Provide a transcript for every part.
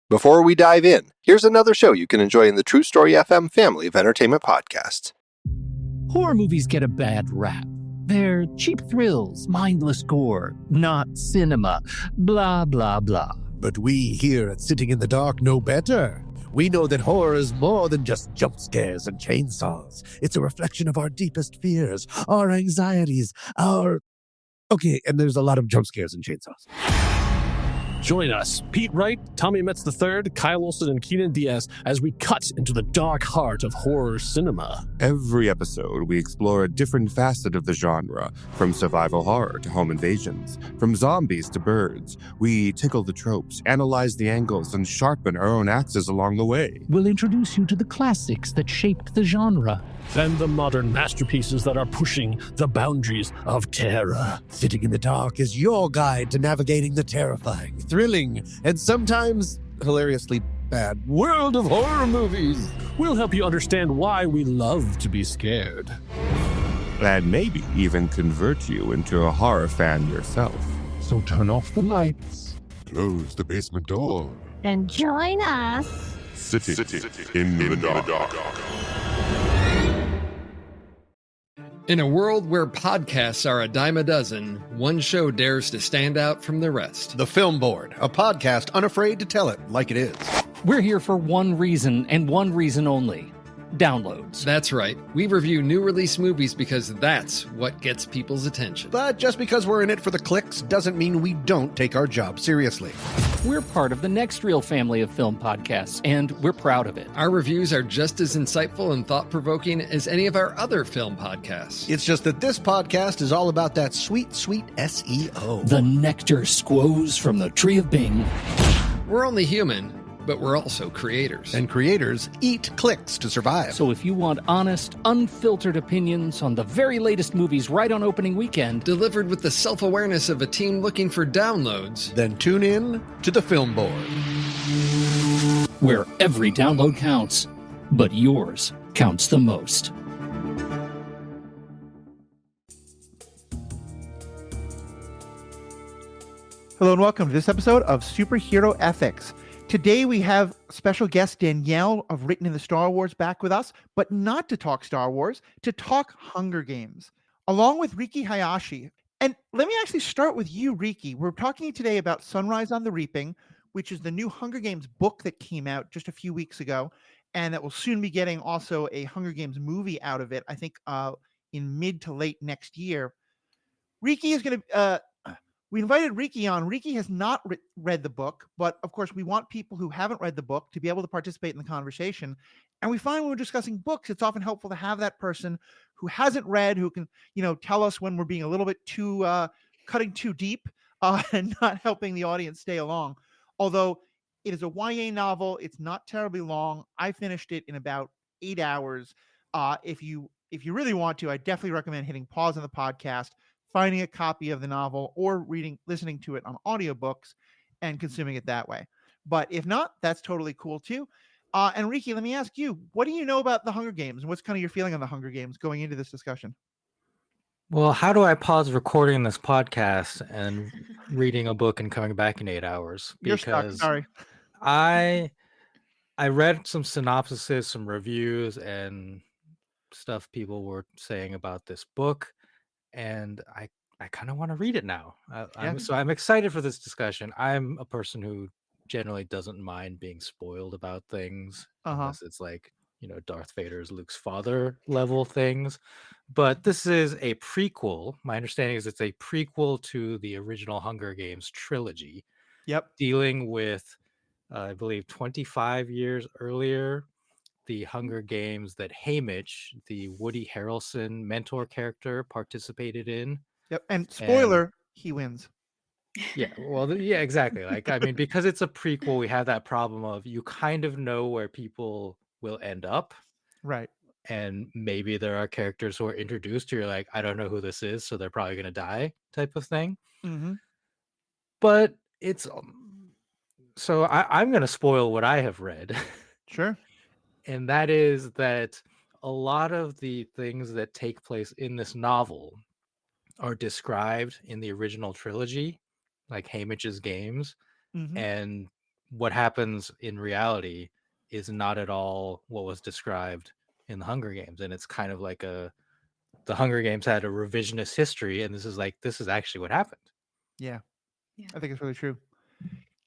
Before we dive in, here's another show you can enjoy in the True Story FM family of entertainment podcasts. Horror movies get a bad rap. They're cheap thrills, mindless gore, not cinema, blah, blah, blah. But we here at Sitting in the Dark know better. We know that horror is more than just jump scares and chainsaws. It's a reflection of our deepest fears, our anxieties, Okay, and there's a lot of jump scares and chainsaws. Join us, Pete Wright, Tommy Metz III, Kyle Olson, and Keenan Diaz, as we cut into the dark heart of horror cinema. Every episode, we explore a different facet of the genre, from survival horror to home invasions, from zombies to birds. We tickle the tropes, analyze the angles, and sharpen our own axes along the way. We'll introduce you to the classics that shaped the genre. And the modern masterpieces that are pushing the boundaries of terror. Sitting in the Dark is your guide to navigating the terrifying, thrilling, and sometimes hilariously bad world of horror movies. We'll help you understand why we love to be scared. And maybe even convert you into a horror fan yourself. So turn off the lights, close the basement door, and join us. Sitting in the Dark. In a world where podcasts are a dime a dozen, one show dares to stand out from the rest. The Film Board, a podcast unafraid to tell it like it is. We're here for one reason and one reason only: downloads. That's right. We review new release movies because that's what gets people's attention. But just because we're in it for the clicks doesn't mean we don't take our job seriously. We're part of the Next Reel family of film podcasts, and we're proud of it. Our reviews are just as insightful and thought-provoking as any of our other film podcasts. It's just that this podcast is all about that sweet, sweet SEO. The nectar squoze from the tree of Bing. We're only human, but we're also creators. And creators eat clicks to survive. So if you want honest, unfiltered opinions on the very latest movies right on opening weekend, delivered with the self-awareness of a team looking for downloads, then tune in to the Film Board, where every download counts, but yours counts the most. Hello and welcome to this episode of Superhero Ethics. Today we have special guest Danielle of Written in the Star Wars back with us, but not to talk Star Wars, to talk Hunger Games, along with Riki Hayashi. And let me actually start with you, Riki. We're talking today about Sunrise on the Reaping, which is the new Hunger Games book that came out just a few weeks ago, and that will soon be getting also a Hunger Games movie out of it, I think in mid to late next year. Riki is going to... We invited Riki on. Riki has not read the book, but of course we want people who haven't read the book to be able to participate in the conversation. And we find when we're discussing books, it's often helpful to have that person who hasn't read, who can, tell us when we're being a little bit too, cutting too deep and not helping the audience stay along. Although it is a YA novel, it's not terribly long. I finished it in about 8 hours. If you really want to, I definitely recommend hitting pause on the podcast, finding a copy of the novel, or listening to it on audiobooks and consuming it that way. But if not, that's totally cool too. And Riki, let me ask you, what do you know about the Hunger Games? And what's kind of your feeling on the Hunger Games going into this discussion? Well, how do I pause recording this podcast and reading a book and coming back in 8 hours? You're stuck, sorry. I read some synopsises, some reviews, and stuff people were saying about this book. And I kind of want to read it now. So I'm excited for this discussion. I'm a person who generally doesn't mind being spoiled about things, unless it's like, Darth Vader's Luke's father level things. But this is a prequel. My understanding is it's a prequel to the original Hunger Games trilogy. Yep. Dealing with, I believe, 25 years earlier, the Hunger Games that Haymitch, the Woody Harrelson mentor character, participated in. Yep, and spoiler, he wins. Yeah, well, yeah, exactly. Because it's a prequel, we have that problem of you kind of know where people will end up. Right. And maybe there are characters who are introduced who you're like, I don't know who this is, so they're probably going to die type of thing. Mm-hmm. But it's... So I'm going to spoil what I have read. Sure. And that is that a lot of the things that take place in this novel are described in the original trilogy, like Haymitch's games. Mm-hmm. And what happens in reality is not at all what was described in the Hunger Games, and it's kind of like the Hunger Games had a revisionist history, and this is actually what happened. Yeah, Yeah. I think it's really true.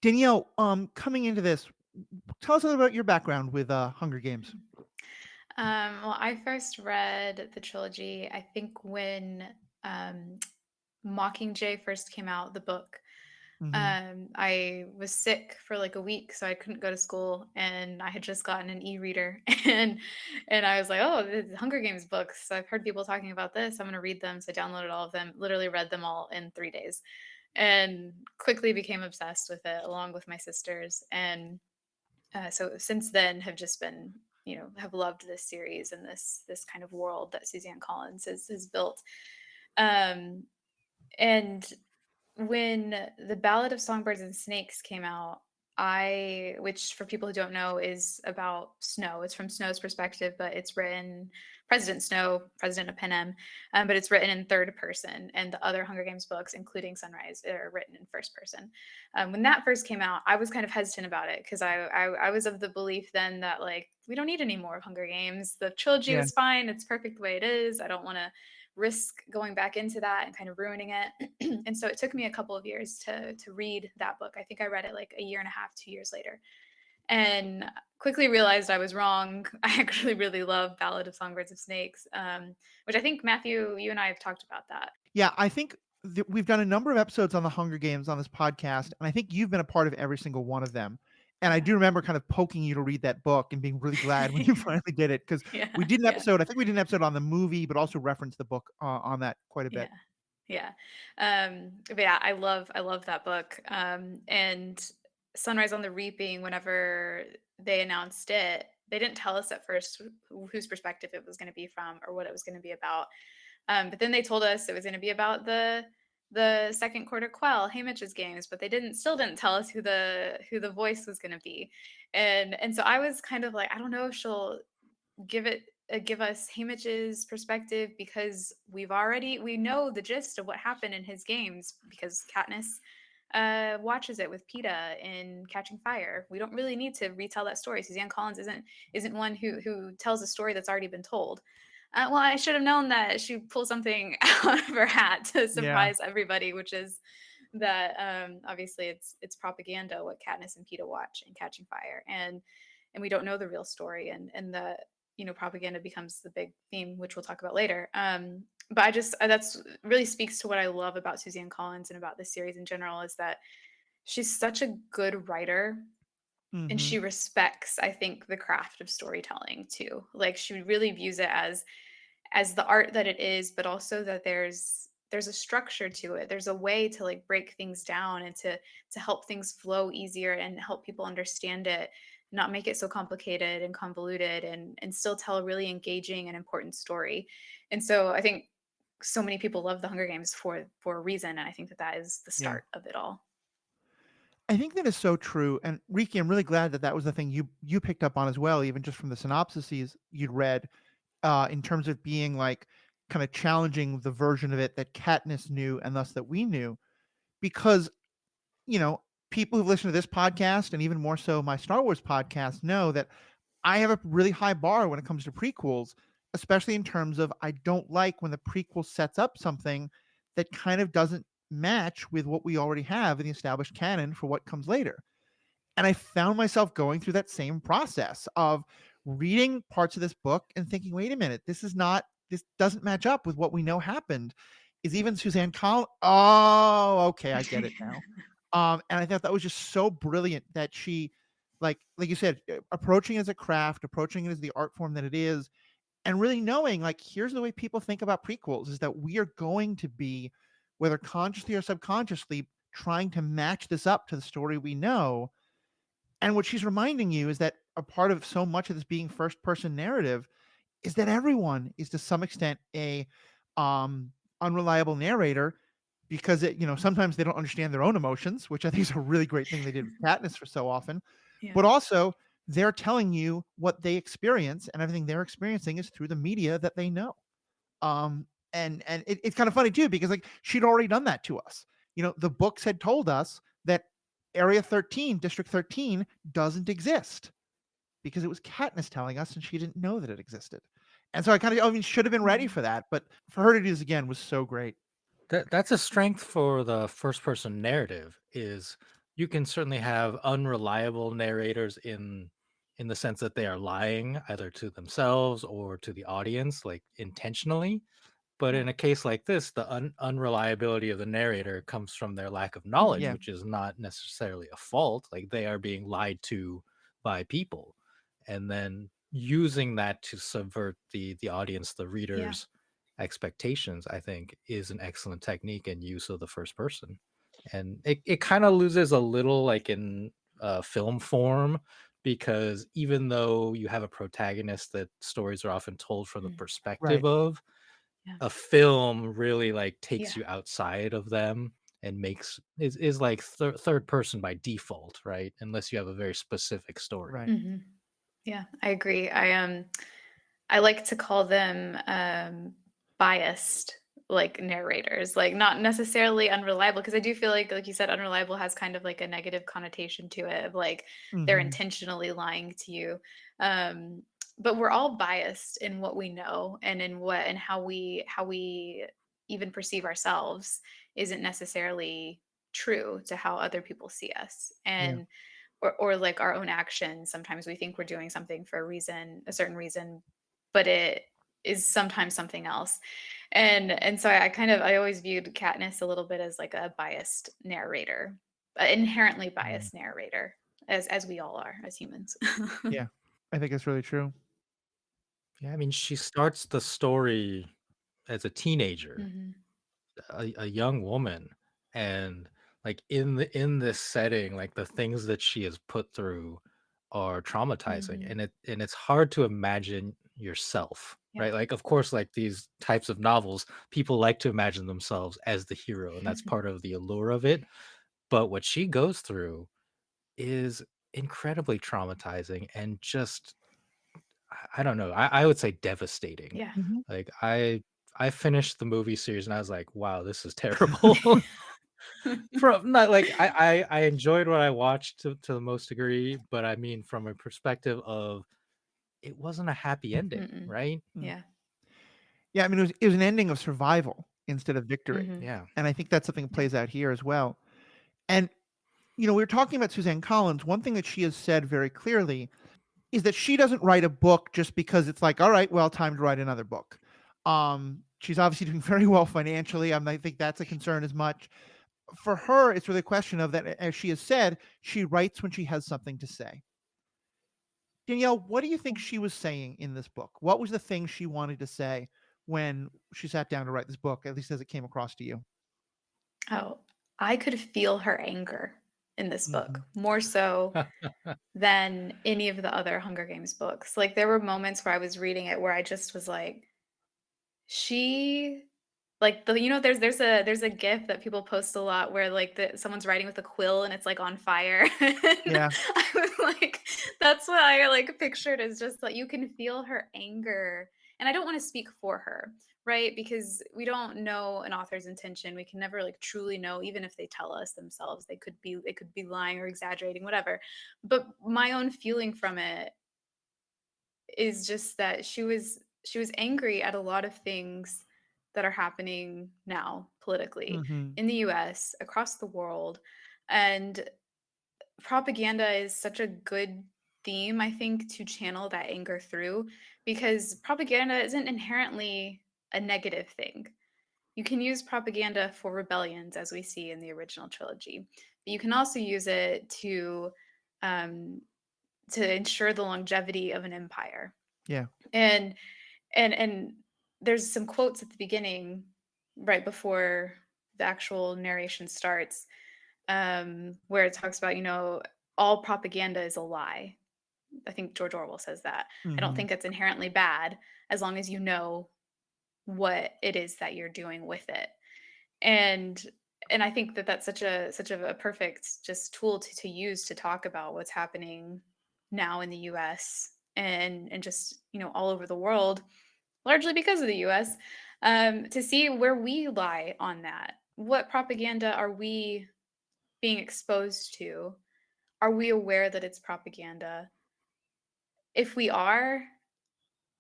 Danielle, coming into this, tell us a little about your background with Hunger Games. Well, I first read the trilogy, I think, when Mockingjay first came out, the book. I was sick for like a week, so I couldn't go to school, and I had just gotten an e-reader, and I was like, oh, the Hunger Games books. So I've heard people talking about this. I'm going to read them. So I downloaded all of them, literally read them all in 3 days, and quickly became obsessed with it, along with my sisters. And so since then, have just been, have loved this series and this kind of world that Suzanne Collins has built. And when the Ballad of Songbirds and Snakes came out, which for people who don't know is about Snow. It's from Snow's perspective, but it's written President Snow, President of Panem, but it's written in third person, and the other Hunger Games books, including Sunrise, are written in first person. When that first came out, I was kind of hesitant about it because I was of the belief then that like we don't need any more of Hunger Games. The trilogy was fine; it's perfect the way it is. I don't want to risk going back into that and kind of ruining it. And so it took me a couple of years to read that book. I think I read it like a year and a half, 2 years later, and quickly realized I was wrong. I actually really love Ballad of Songbirds and Snakes, which I think, Matthew, you and I have talked about that. Yeah, I think we've done a number of episodes on the Hunger Games on this podcast, and I think you've been a part of every single one of them. And I do remember kind of poking you to read that book and being really glad when you finally did it, because we did an episode. I think we did an episode on the movie, but also referenced the book on that quite a bit. Yeah. But yeah, I love that book. And Sunrise on the Reaping, whenever they announced it, they didn't tell us at first whose perspective it was going to be from or what it was going to be about. But then they told us it was going to be about the second quarter quell, Haymitch's games, but they still didn't tell us who the voice was going to be. And so I was kind of like, I don't know if she'll give us Haymitch's perspective, because we know the gist of what happened in his games, because Katniss watches it with Peeta in Catching Fire. We don't really need to retell that story. Suzanne Collins isn't one who tells a story that's already been told. Well, I should have known that she pulled something out of her hat to surprise everybody, which is that obviously it's propaganda what Katniss and Peeta watch in Catching Fire, and we don't know the real story, and the propaganda becomes the big theme, which we'll talk about later. But that's really speaks to what I love about Suzanne Collins and about this series in general, is that she's such a good writer. And she respects, I think, the craft of storytelling too. Like, she really views it as the art that it is, but also that there's a structure to it. There's a way to like break things down and to help things flow easier and help people understand it, not make it so complicated and convoluted, and still tell a really engaging and important story. And so I think so many people love the Hunger Games for a reason, and I think that is the start of it all. I think that is so true. And Riki, I'm really glad that was the thing you picked up on as well, even just from the synopsises you'd read, in terms of being like kind of challenging the version of it that Katniss knew and thus that we knew. Because, people who've listened to this podcast and even more so my Star Wars podcast know that I have a really high bar when it comes to prequels, especially in terms of I don't like when the prequel sets up something that kind of doesn't match with what we already have in the established canon for what comes later. And I found myself going through that same process of reading parts of this book and thinking, wait a minute, this doesn't match up with what we know happened. Is even Suzanne Collins? Oh, okay, I get it now. And I thought that was just so brilliant that she, like you said, approaching it as a craft, approaching it as the art form that it is, and really knowing like, here's the way people think about prequels, is that we are going to be, whether consciously or subconsciously, trying to match this up to the story we know. And what she's reminding you is that a part of so much of this being first person narrative is that everyone is to some extent a unreliable narrator, because sometimes they don't understand their own emotions, which I think is a really great thing they did with Katniss for so often. But also they're telling you what they experience, and everything they're experiencing is through the media that they know. And it's kind of funny too, because like she'd already done that to us. The books had told us that Area 13, District 13 doesn't exist because it was Katniss telling us and she didn't know that it existed. And so I mean, should have been ready for that, but for her to do this again was so great. That's a strength for the first person narrative. Is you can certainly have unreliable narrators in the sense that they are lying either to themselves or to the audience, like intentionally. But in a case like this, the unreliability of the narrator comes from their lack of knowledge, Yeah. which is not necessarily a fault. Like they are being lied to by people, and then using that to subvert the audience, the reader's expectations, I think, is an excellent technique and use of the first person. And it kind of loses a little like in film form, because even though you have a protagonist that stories are often told from the perspective Right. of, a film really like takes Yeah. you outside of them and is like third person by default, right? Unless you have a very specific story. Right. Yeah, I agree. I like to call them biased like narrators, like not necessarily unreliable, because I do feel like you said, unreliable has kind of like a negative connotation to it of like they're Mhm. intentionally lying to you. But we're all biased in what we know and in what and how we even perceive ourselves isn't necessarily true to how other people see us. Yeah. And or like our own actions, sometimes we think we're doing something for a reason, a certain reason, but it is sometimes something else. And so I always viewed Katniss a little bit as like a biased narrator, inherently biased narrator, as we all are as humans. Yeah. I think it's really true. Yeah, I mean, she starts the story as a teenager, Mhm. a young woman, and like in this setting, like the things that she has put through are traumatizing, Mhm. and it's hard to imagine yourself, Yeah. right? Like, of course, like these types of novels, people like to imagine themselves as the hero, and that's part of the allure of it. But what she goes through is incredibly traumatizing and just I don't know. I would say devastating. Yeah. Mhm. Like I finished the movie series and I was like, wow, this is terrible. From not like I enjoyed what I watched to the most degree, but I mean from a perspective of it wasn't a happy ending, Mm-mm. right? Mm. Yeah. Yeah, I mean, it was an ending of survival instead of victory, Mhm. Yeah. and I think that's something that plays out here as well. And we were talking about Suzanne Collins. One thing that she has said very clearly is that she doesn't write a book just because it's like, all right, well, time to write another book. She's obviously doing very well financially. I think that's a concern as much. For her, it's really a question of that, as she has said, she writes when she has something to say. Danielle, what do you think she was saying in this book? What was the thing she wanted to say when she sat down to write this book, at least as it came across to you? Oh, I could feel her anger in this book Mhm. more so than any of the other Hunger Games books. Like there were moments where I was reading it where I just was like, she like there's a gif that people post a lot where like someone's writing with a quill and it's like on fire. And Yeah. I was like, that's what I like pictured, is just like you can feel her anger. And I don't want to speak for her, right? Because we don't know an author's intention. We can never like truly know, even if they tell us themselves. They could be lying or exaggerating, whatever. But my own feeling from it is just that she was angry at a lot of things that are happening now politically Mhm. in the US, across the world. And propaganda is such a good theme, I think, to channel that anger through, because propaganda isn't inherently a negative thing. You can use propaganda for rebellions, as we see in the original trilogy, but you can also use it um, to ensure the longevity of an empire. Yeah. And and there's some quotes at the beginning, right before the actual narration starts, where it talks about, all propaganda is a lie. I think George Orwell says that. I don't Mhm. think that's inherently bad as long as you know what it is that you're doing with it. And and I think that that's such a perfect just tool to use to talk about what's happening now in the US and just, all over the world, largely because of the US, to see where we lie on that. What propaganda are we being exposed to, are we aware that it's propaganda? If we are,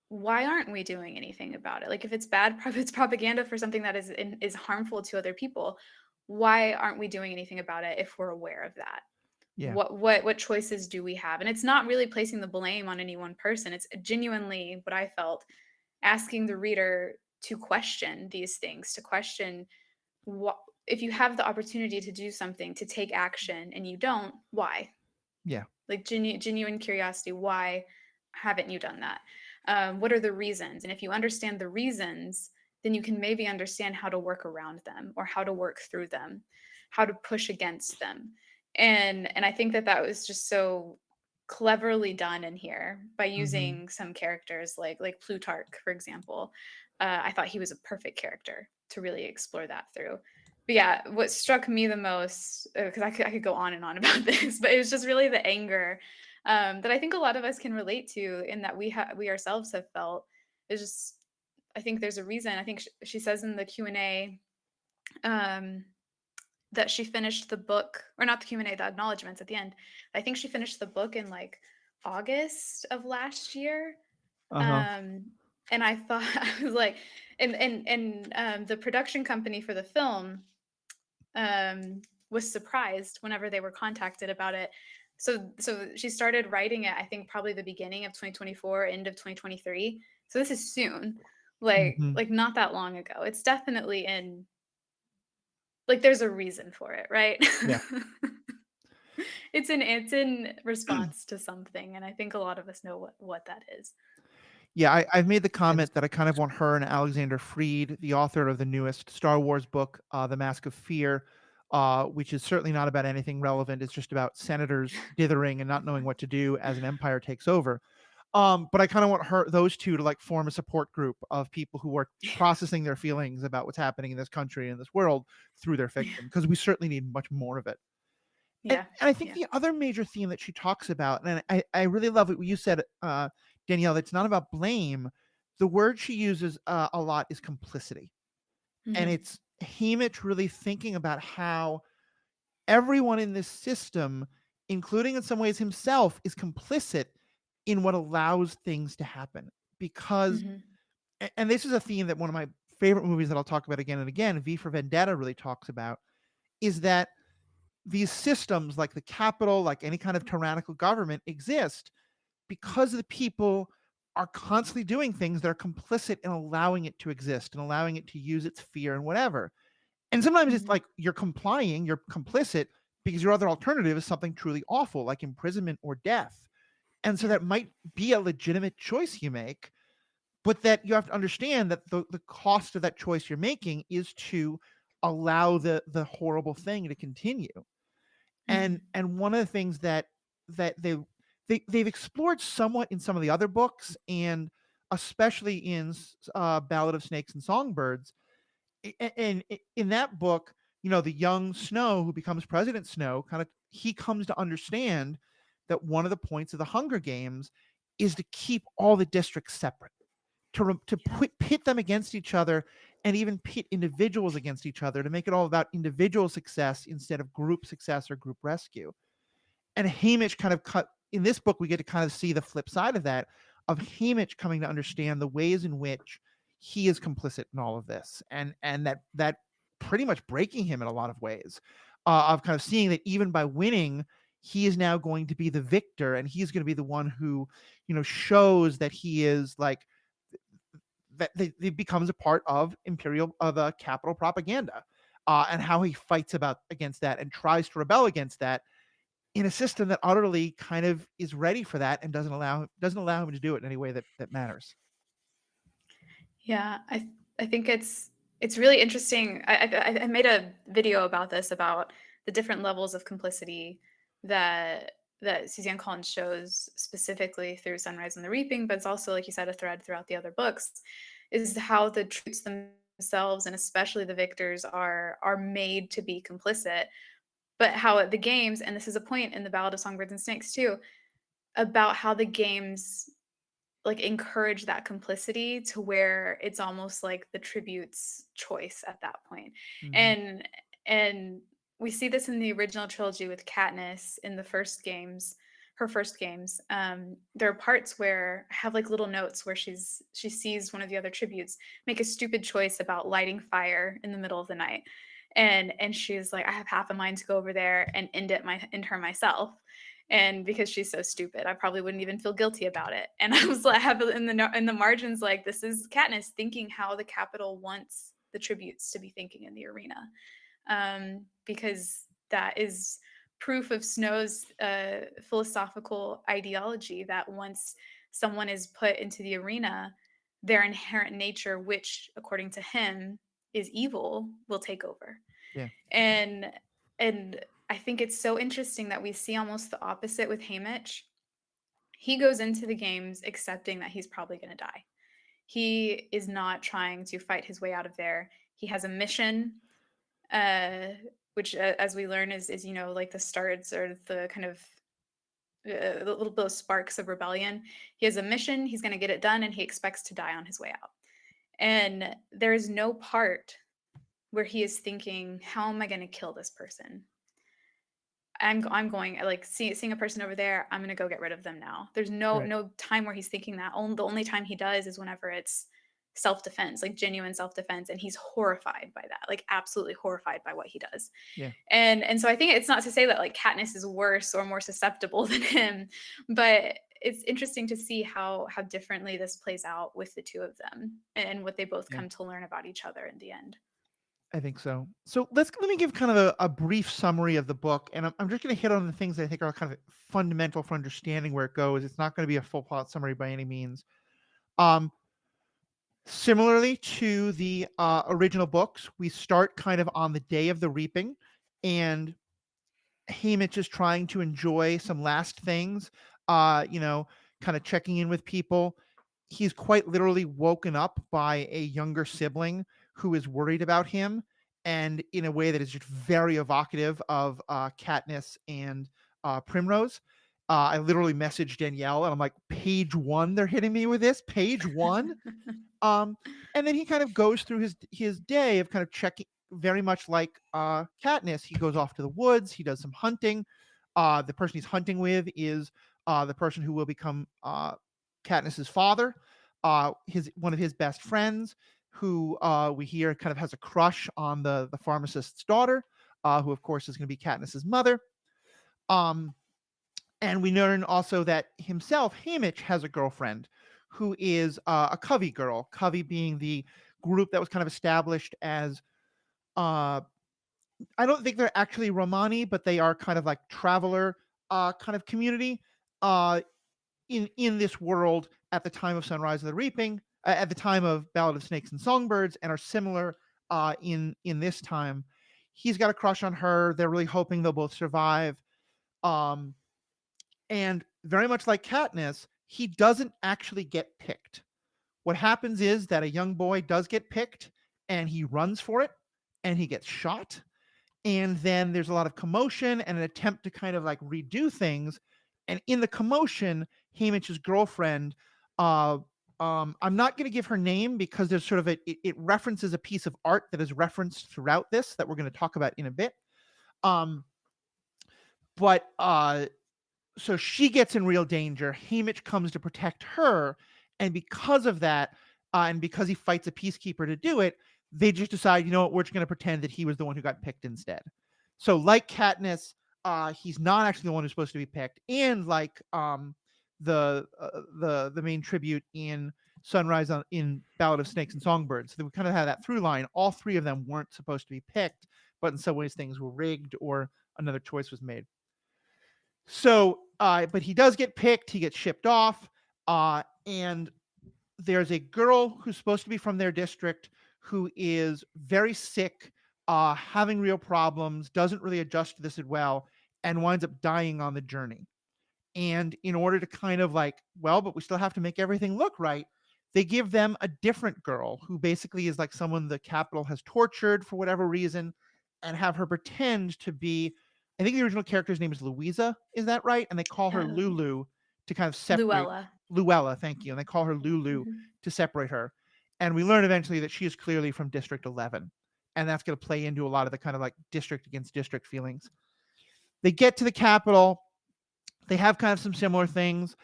why aren't we doing anything about it? Like, if it's bad, if it's propaganda for something that is harmful to other people, why aren't we doing anything about it if we're aware of that? Yeah. What choices do we have? And it's not really placing the blame on any one person. It's genuinely what I felt, asking the reader to question these things, to question what, if you have the opportunity to do something, to take action, and you don't, why? Yeah. Like genuine curiosity. Why haven't you done that? What are the reasons? And if you understand the reasons, then you can maybe understand how to work around them, or how to work through them, how to push against them. And I think that that was just so cleverly done in here by using some characters like Plutarch, for example. I thought he was a perfect character to really explore that through. But yeah, what struck me the most, because I could go on and on about this, but it was just really the anger that I think a lot of us can relate to, in that we ourselves have felt. It's just, I think there's a reason. I think she says in the Q&A that she finished the book, or not the Q&A, the acknowledgments at the end. I think she finished the book in like August of last year. And I thought, I was like, and the production company for the film was surprised whenever they were contacted about it. So she started writing it, I think probably the beginning of 2024, end of 2023. So this is soon, like not that long ago. It's definitely in, like, there's a reason for it, right? Yeah. It's in response to something, and I think a lot of us know what that is. Yeah, I've made the comment that I kind of want her and Alexander Freed, the author of the newest Star Wars book, The Mask of Fear, which is certainly not about anything relevant. It's just about senators dithering and not knowing what to do as an empire takes over. But I kind of want those two to like form a support group of people who are processing their feelings about what's happening in this country and this world through their fiction, because we certainly need much more of it. Yeah. And I think the other major theme that she talks about, and I really love what you said, Danielle, it's not about blame. The word she uses a lot is complicity. And it's Haymitch really thinking about how everyone in this system, including in some ways himself, is complicit in what allows things to happen. Because, and this is a theme that one of my favorite movies that I'll talk about again and again, V for Vendetta, really talks about, is that these systems like the Capitol, like any kind of tyrannical government, exist because the people are constantly doing things that are complicit in allowing it to exist and allowing it to use its fear and whatever. And sometimes it's like you're complying, you're complicit because your other alternative is something truly awful, like imprisonment or death. And so that might be a legitimate choice you make, but that you have to understand that the cost of that choice you're making is to allow the horrible thing to continue. And one of the things that they've explored somewhat in some of the other books, and especially in Ballad of Snakes and Songbirds, and in that book, you know, the young Snow who becomes President Snow, he comes to understand that one of the points of the Hunger Games is to keep all the districts separate, to pit them against each other, and even pit individuals against each other, to make it all about individual success instead of group success or group rescue. And Haymitch in this book, we get to kind of see the flip side of that, of Haymitch coming to understand the ways in which he is complicit in all of this, and that pretty much breaking him in a lot of ways, of kind of seeing that even by winning, he is now going to be the victor, and he's going to be the one who, you know, shows that he is like, that he becomes a part of capital propaganda, and how he fights against that and tries to rebel against that in a system that utterly kind of is ready for that and doesn't allow him to do it in any way that matters. Yeah, I think it's really interesting. I made a video about this, about the different levels of complicity that Suzanne Collins shows specifically through Sunrise and the Reaping, but it's also, like you said, a thread throughout the other books, is how the troops themselves, and especially the victors, are made to be complicit, but how at the games, and this is a point in the Ballad of Songbirds and Snakes too, about how the games like encourage that complicity to where it's almost like the tribute's choice at that point. And we see this in the original trilogy with Katniss in the first games, her first games. There are parts where I have like little notes where she sees one of the other tributes make a stupid choice about lighting fire in the middle of the night, and she's like, I have half a mind to go over there and end her myself. And because she's so stupid, I probably wouldn't even feel guilty about it. And I was like, I have in the margins like, this is Katniss thinking how the Capitol wants the tributes to be thinking in the arena, because that is proof of Snow's philosophical ideology that once someone is put into the arena, their inherent nature, which according to him is evil, will take over. Yeah. And I think it's so interesting that we see almost the opposite with Haymitch. He goes into the games accepting that he's probably going to die. He is not trying to fight his way out of there. He has a mission, which, as we learn, is like the starts or the kind of a little bit of sparks of rebellion. He has a mission. He's going to get it done, and he expects to die on his way out. And there is no part where he is thinking, "How am I going to kill this person? I'm going like seeing a person over there. I'm going to go get rid of them now." There's no time where he's thinking that. The only time he does is whenever it's self-defense, like genuine self-defense, and he's horrified by that, like absolutely horrified by what he does. Yeah. And so I think it's not to say that like Katniss is worse or more susceptible than him, but it's interesting to see how differently this plays out with the two of them and what they both come to learn about each other in the end. I think so. So let me give kind of a brief summary of the book, and I'm just going to hit on the things that I think are kind of fundamental for understanding where it goes. It's not going to be a full plot summary by any means. Similarly to the original books, we start kind of on the day of the reaping, and Haymitch is trying to enjoy some last things, kind of checking in with people. He's quite literally woken up by a younger sibling who is worried about him, and in a way that is just very evocative of Katniss and Primrose. I literally messaged Danielle, and I'm like, page 1, they're hitting me with this, page 1. And then he kind of goes through his day of kind of checking, very much like Katniss. He goes off to the woods. He does some hunting. The person he's hunting with is the person who will become Katniss's father. One of his best friends, who we hear kind of has a crush on the pharmacist's daughter, who of course is going to be Katniss's mother. And we learn also that himself, Haymitch, has a girlfriend who is a Covey girl. Covey being the group that was kind of established as, I don't think they're actually Romani, but they are kind of like traveler kind of community in this world at the time of Sunrise of the Reaping, at the time of Ballad of Snakes and Songbirds, and are similar in this time. He's got a crush on her. They're really hoping they'll both survive. And very much like Katniss, he doesn't actually get picked. What happens is that a young boy does get picked, and he runs for it, and he gets shot. And then there's a lot of commotion and an attempt to kind of like redo things. And in the commotion, Haymitch's girlfriend, I'm not going to give her name because there's sort of it references a piece of art that is referenced throughout this that we're going to talk about in a bit. So she gets in real danger. Haymitch comes to protect her. And because of that, and because he fights a peacekeeper to do it, they just decide, you know what, we're just going to pretend that he was the one who got picked instead. So like Katniss, he's not actually the one who's supposed to be picked. And like the main tribute in Sunrise in Ballad of Snakes and Songbirds, so we kind of have that through line. All three of them weren't supposed to be picked, but in some ways things were rigged or another choice was made. So, but he does get picked. He gets shipped off, and there's a girl who's supposed to be from their district who is very sick, having real problems, doesn't really adjust to this as well, and winds up dying on the journey. And in order to kind of like, but we still have to make everything look right, they give them a different girl who basically is like someone the Capitol has tortured for whatever reason, and have her pretend to be, I think the original character's name is Louisa, is that right? And they call her Lulu to kind of separate. Luella, thank you. And they call her Lulu to separate her. And we learn eventually that she is clearly from District 11. and that's going to play into a lot of the kind of like district against district feelings. They get to the capital. They have kind of some similar things.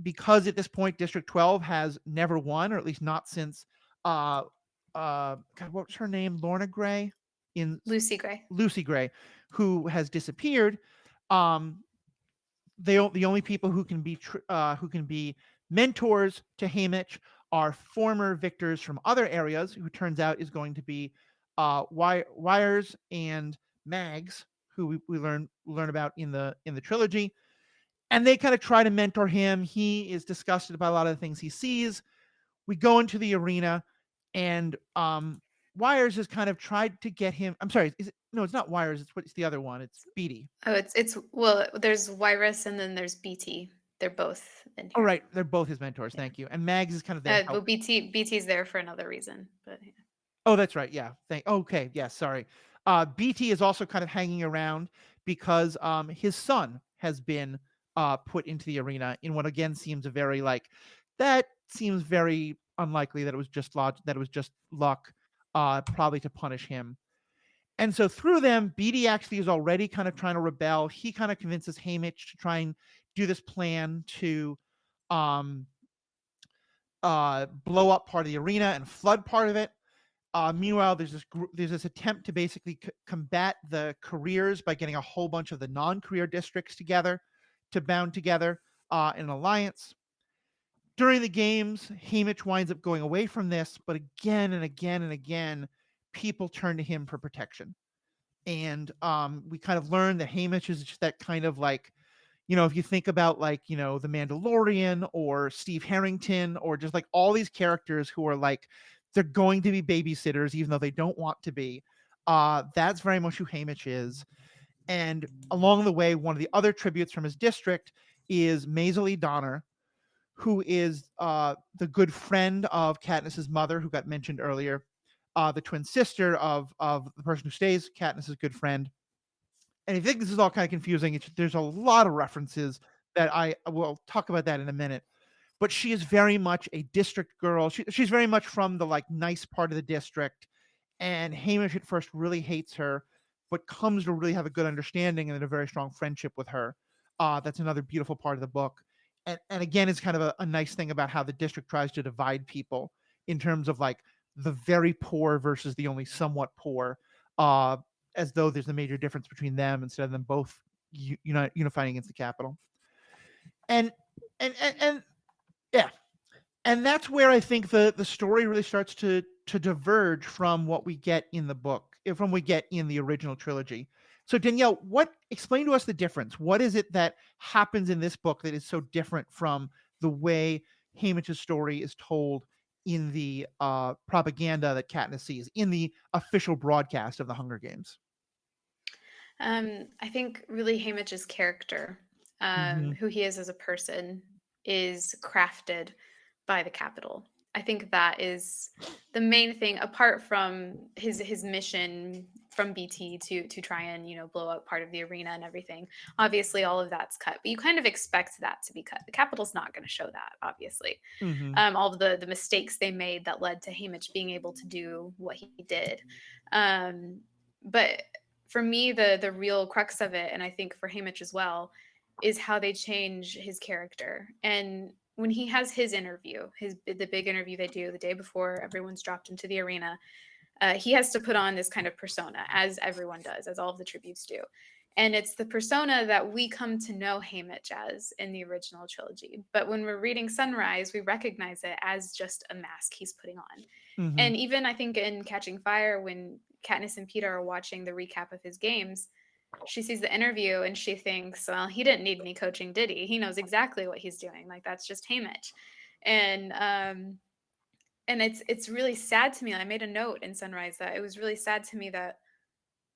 Because at this point, District 12 has never won, or at least not since God, what was her name? Lorna Gray? Lucy Gray. Lucy Gray, who has disappeared. The only people who can be mentors to Haymitch are former victors from other areas, who turns out is going to be Wires and Mags, who we learn about in the trilogy. And they kind of try to mentor him. He is disgusted by a lot of the things he sees. We go into the arena, and Wires has kind of tried to get him. I'm sorry, no, it's not Wires. It's the other one. It's Beatty. Oh, it's well, there's Wyrus and then there's BT. They're both in here. Oh, right, they're both his mentors. Yeah. Thank you. And Mags is kind of there. But BT's there for another reason. But yeah. Oh, that's right. Yeah. Okay. Yeah. Sorry. BT is also kind of hanging around because his son has been put into the arena in what again seems very unlikely that it was just luck, probably to punish him. And so through them, BT actually is already kind of trying to rebel. He kind of convinces Haymitch to try and do this plan to blow up part of the arena and flood part of it. Meanwhile, there's this attempt to basically combat the careers by getting a whole bunch of the non-career districts together to bound together in an alliance. During the games, Haymitch winds up going away from this, but again and again and again, people turn to him for protection. And we kind of learn that Haymitch is just that kind of like, if you think about like, the Mandalorian or Steve Harrington or just like all these characters who are like, they're going to be babysitters even though they don't want to be. That's very much who Haymitch is. And along the way, one of the other tributes from his district is Maisie Donner, who is the good friend of Katniss's mother, who got mentioned earlier, the twin sister of the person who stays Katniss's good friend. And I think this is all kind of confusing. There's a lot of references that I will talk about that in a minute. But she is very much a district girl. She's very much from the like nice part of the district. And Haymitch at first really hates her, but comes to really have a good understanding and a very strong friendship with her. That's another beautiful part of the book. And again, it's kind of a nice thing about how the district tries to divide people in terms of like the very poor versus the only somewhat poor, as though there's a major difference between them instead of them both unifying against the capital. And yeah. And that's where I think the story really starts to diverge from what we get in the book, from what we get in the original trilogy. So Danielle, explain to us the difference. What is it that happens in this book that is so different from the way Haymitch's story is told in the propaganda that Katniss sees, in the official broadcast of the Hunger Games? I think really Haymitch's character, who he is as a person, is crafted by the capital. I think that is the main thing, apart from his mission from BT to try and blow up part of the arena and everything. Obviously, all of that's cut, but you kind of expect that to be cut. The capital's not going to show that, obviously. All of the mistakes they made that led to Haymitch being able to do what he did. But for me, the real crux of it, and I think for Haymitch as well, is how they change his character. And when he has his interview, the big interview they do the day before everyone's dropped into the arena, he has to put on this kind of persona, as everyone does, as all of the tributes do. And it's the persona that we come to know Haymitch as in the original trilogy. But when we're reading Sunrise, we recognize it as just a mask he's putting on. And even I think in Catching Fire, when Katniss and Peeta are watching the recap of his games, she sees the interview and she thinks, well, he didn't need any coaching, did he? He knows exactly what he's doing. Like, that's just Haymitch. And it's really sad to me. I made a note in Sunrise that it was really sad to me that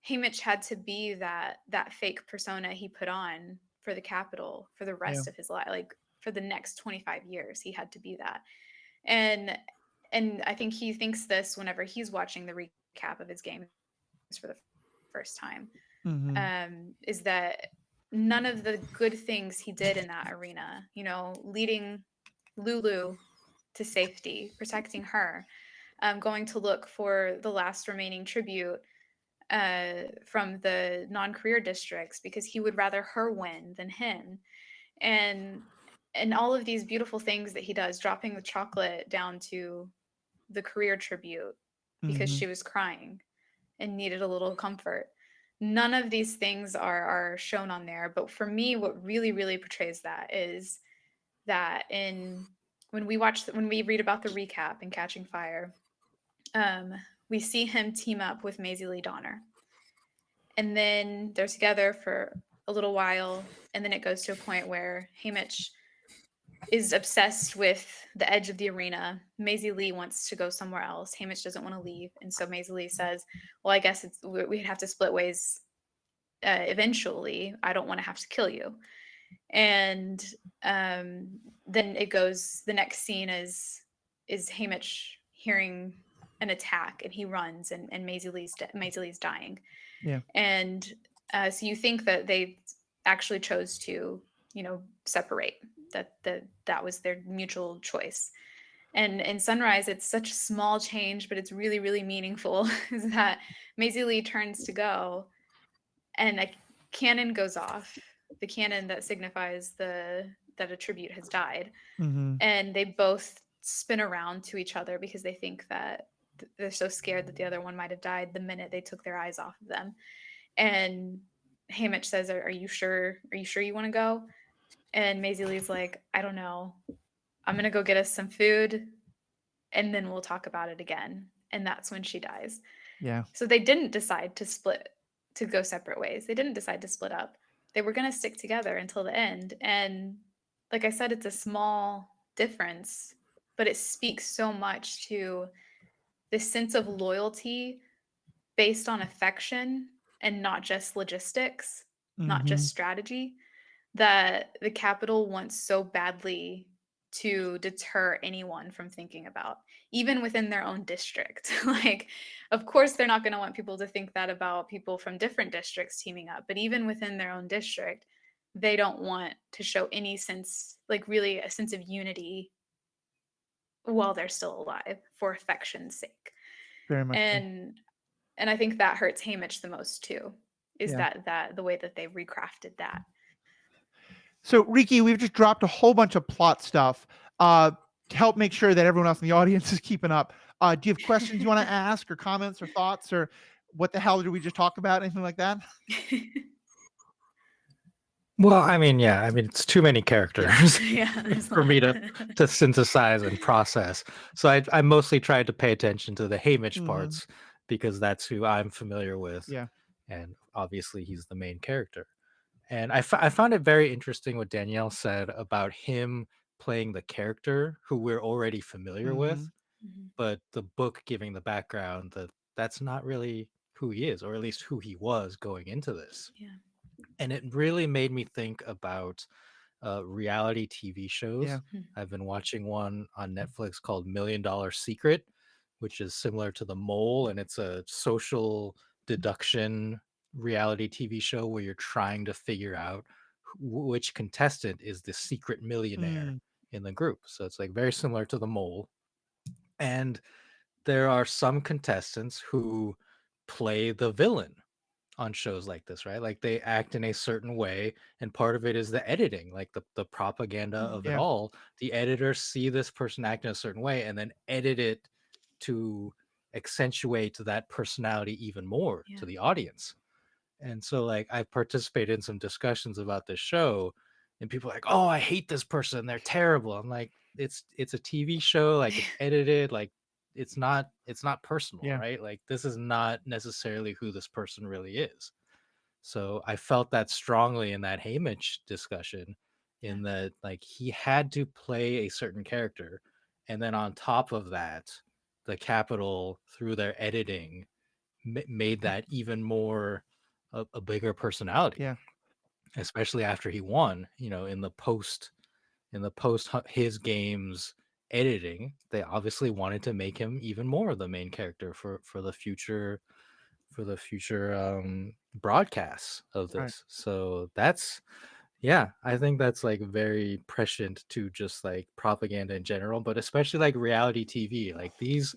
Haymitch had to be that fake persona he put on for the capital for the rest of his life. Like, for the next 25 years, he had to be that. And I think he thinks this whenever he's watching the recap of his games for the first time. Is that none of the good things he did in that arena, leading Lulu to safety, protecting her, going to look for the last remaining tribute from the non-career districts because he would rather her win than him. And all of these beautiful things that he does, dropping the chocolate down to the career tribute because Mhm. she was crying and needed a little comfort. None of these things are shown on there, but for me, what really portrays that is that when we read about the recap in Catching Fire, we see him team up with Maisie Lee Donner, and then they're together for a little while, and then it goes to a point where Haymitch is obsessed with the edge of the arena. Maisie Lee wants to go somewhere else. Haymitch doesn't want to leave, and so Maisie Lee says, "Well, I guess we'd have to split ways eventually. I don't want to have to kill you." And then it goes. The next scene is Haymitch hearing an attack, and he runs, and Maisie Lee's dying. Yeah. And so you think that they actually chose to, separate. That was their mutual choice. And in Sunrise, it's such a small change, but it's really meaningful. Is that Maisie Lee turns to go, and a cannon goes off, the cannon that signifies that a tribute has died, Mhm. and they both spin around to each other because they think that they're so scared that the other one might have died the minute they took their eyes off of them. And Haymitch says, "Are you sure? Are you sure you want to go?" And Maisie Lee's like, "I don't know. I'm gonna go get us some food, and then we'll talk about it again." And that's when she dies. Yeah. So they didn't decide to go separate ways. They didn't decide to split up. They were gonna stick together until the end. And like I said, it's a small difference, but it speaks so much to this sense of loyalty based on affection and not just logistics, not just Mhm. strategy, that the Capitol wants so badly to deter anyone from thinking about, even within their own district. Like, of course, they're not going to want people to think that about people from different districts teaming up, but even within their own district, they don't want to show any sense, like really a sense of unity while they're still alive for affection's sake. Very much so. And I think that hurts Haymitch the most too, is Yeah. that the way that they recrafted that. So, Riki, we've just dropped a whole bunch of plot stuff to help make sure that everyone else in the audience is keeping up. Do you have questions you want to ask, or comments, or thoughts, or what the hell did we just talk about? Anything like that? Well, I mean, it's too many characters Yeah, there's a for me lot. to synthesize and process. So I mostly tried to pay attention to the Haymitch Mhm. parts because that's who I'm familiar with. Yeah. And obviously he's the main character. And I found it very interesting what Danielle said about him playing the character who we're already familiar with, Mhm. but the book giving the background that that's not really who he is, or at least who he was going into this. Yeah. And it really made me think about reality TV shows. Yeah. I've been watching one on Netflix called $1 Million Secret, which is similar to The Mole, and it's a social deduction reality TV show where you're trying to figure out which contestant is the secret millionaire Mm. in the group. So it's like very similar to The Mole. And there are some contestants who play the villain on shows like this, right? Like they act in a certain way, and part of it is the editing, like the propaganda of it Yeah. all. The editors see this person act in a certain way and then edit it to accentuate that personality even more to the audience. And so like I participated in some discussions about this show, and people are like, "Oh, I hate this person. They're terrible." I'm like, it's a TV show, like it's edited, like it's not personal, Yeah. right? Like this is not necessarily who this person really is. So I felt that strongly in that Haymitch discussion, in that like he had to play a certain character, and then on top of that, the Capitol through their editing made that even more a bigger personality, Yeah. especially after he won. In the post his games editing, they obviously wanted to make him even more the main character for the future broadcasts of Right. this. So that's, yeah, I think that's like very prescient to just like propaganda in general, but especially like reality TV. Like these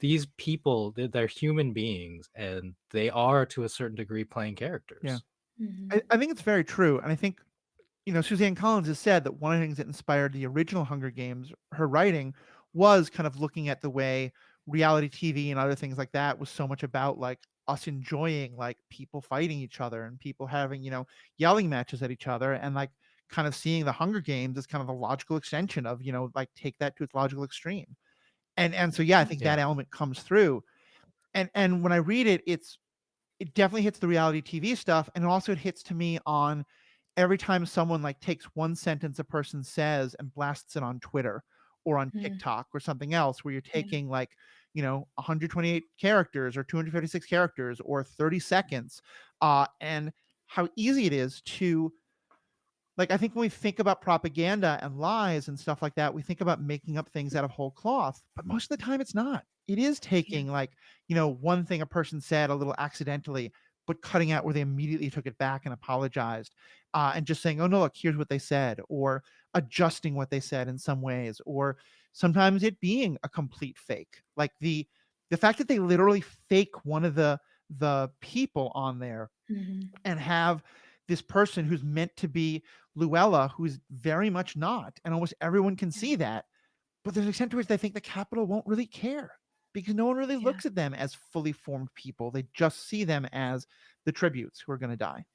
these people, they're human beings, and they are to a certain degree playing characters. Yeah. Mhm. I think it's very true. And I think, Suzanne Collins has said that one of the things that inspired the original Hunger Games, her writing, was kind of looking at the way reality TV and other things like that was so much about like us enjoying like people fighting each other and people having, yelling matches at each other, and like kind of seeing the Hunger Games as kind of a logical extension of, like take that to its logical extreme. And so yeah, I think that element comes through. And when I read it, it definitely hits the reality TV stuff, and also it hits to me on every time someone like takes one sentence a person says and blasts it on Twitter or on TikTok or something else, where you're taking like, 128 characters or 256 characters or 30 seconds, and how easy it is to, like, I think when we think about propaganda and lies and stuff like that, we think about making up things out of whole cloth, but most of the time it's not. It is taking like, one thing a person said a little accidentally, but cutting out where they immediately took it back and apologized, and just saying, oh no, look, here's what they said, or adjusting what they said in some ways, or sometimes it being a complete fake. Like the fact that they literally fake one of the people on there Mhm. and have this person who's meant to be Luella, who's very much not, and almost everyone can see that. But there's an extent to which they think the Capitol won't really care because no one really Yeah. looks at them as fully formed people. They just see them as the tributes who are going to die.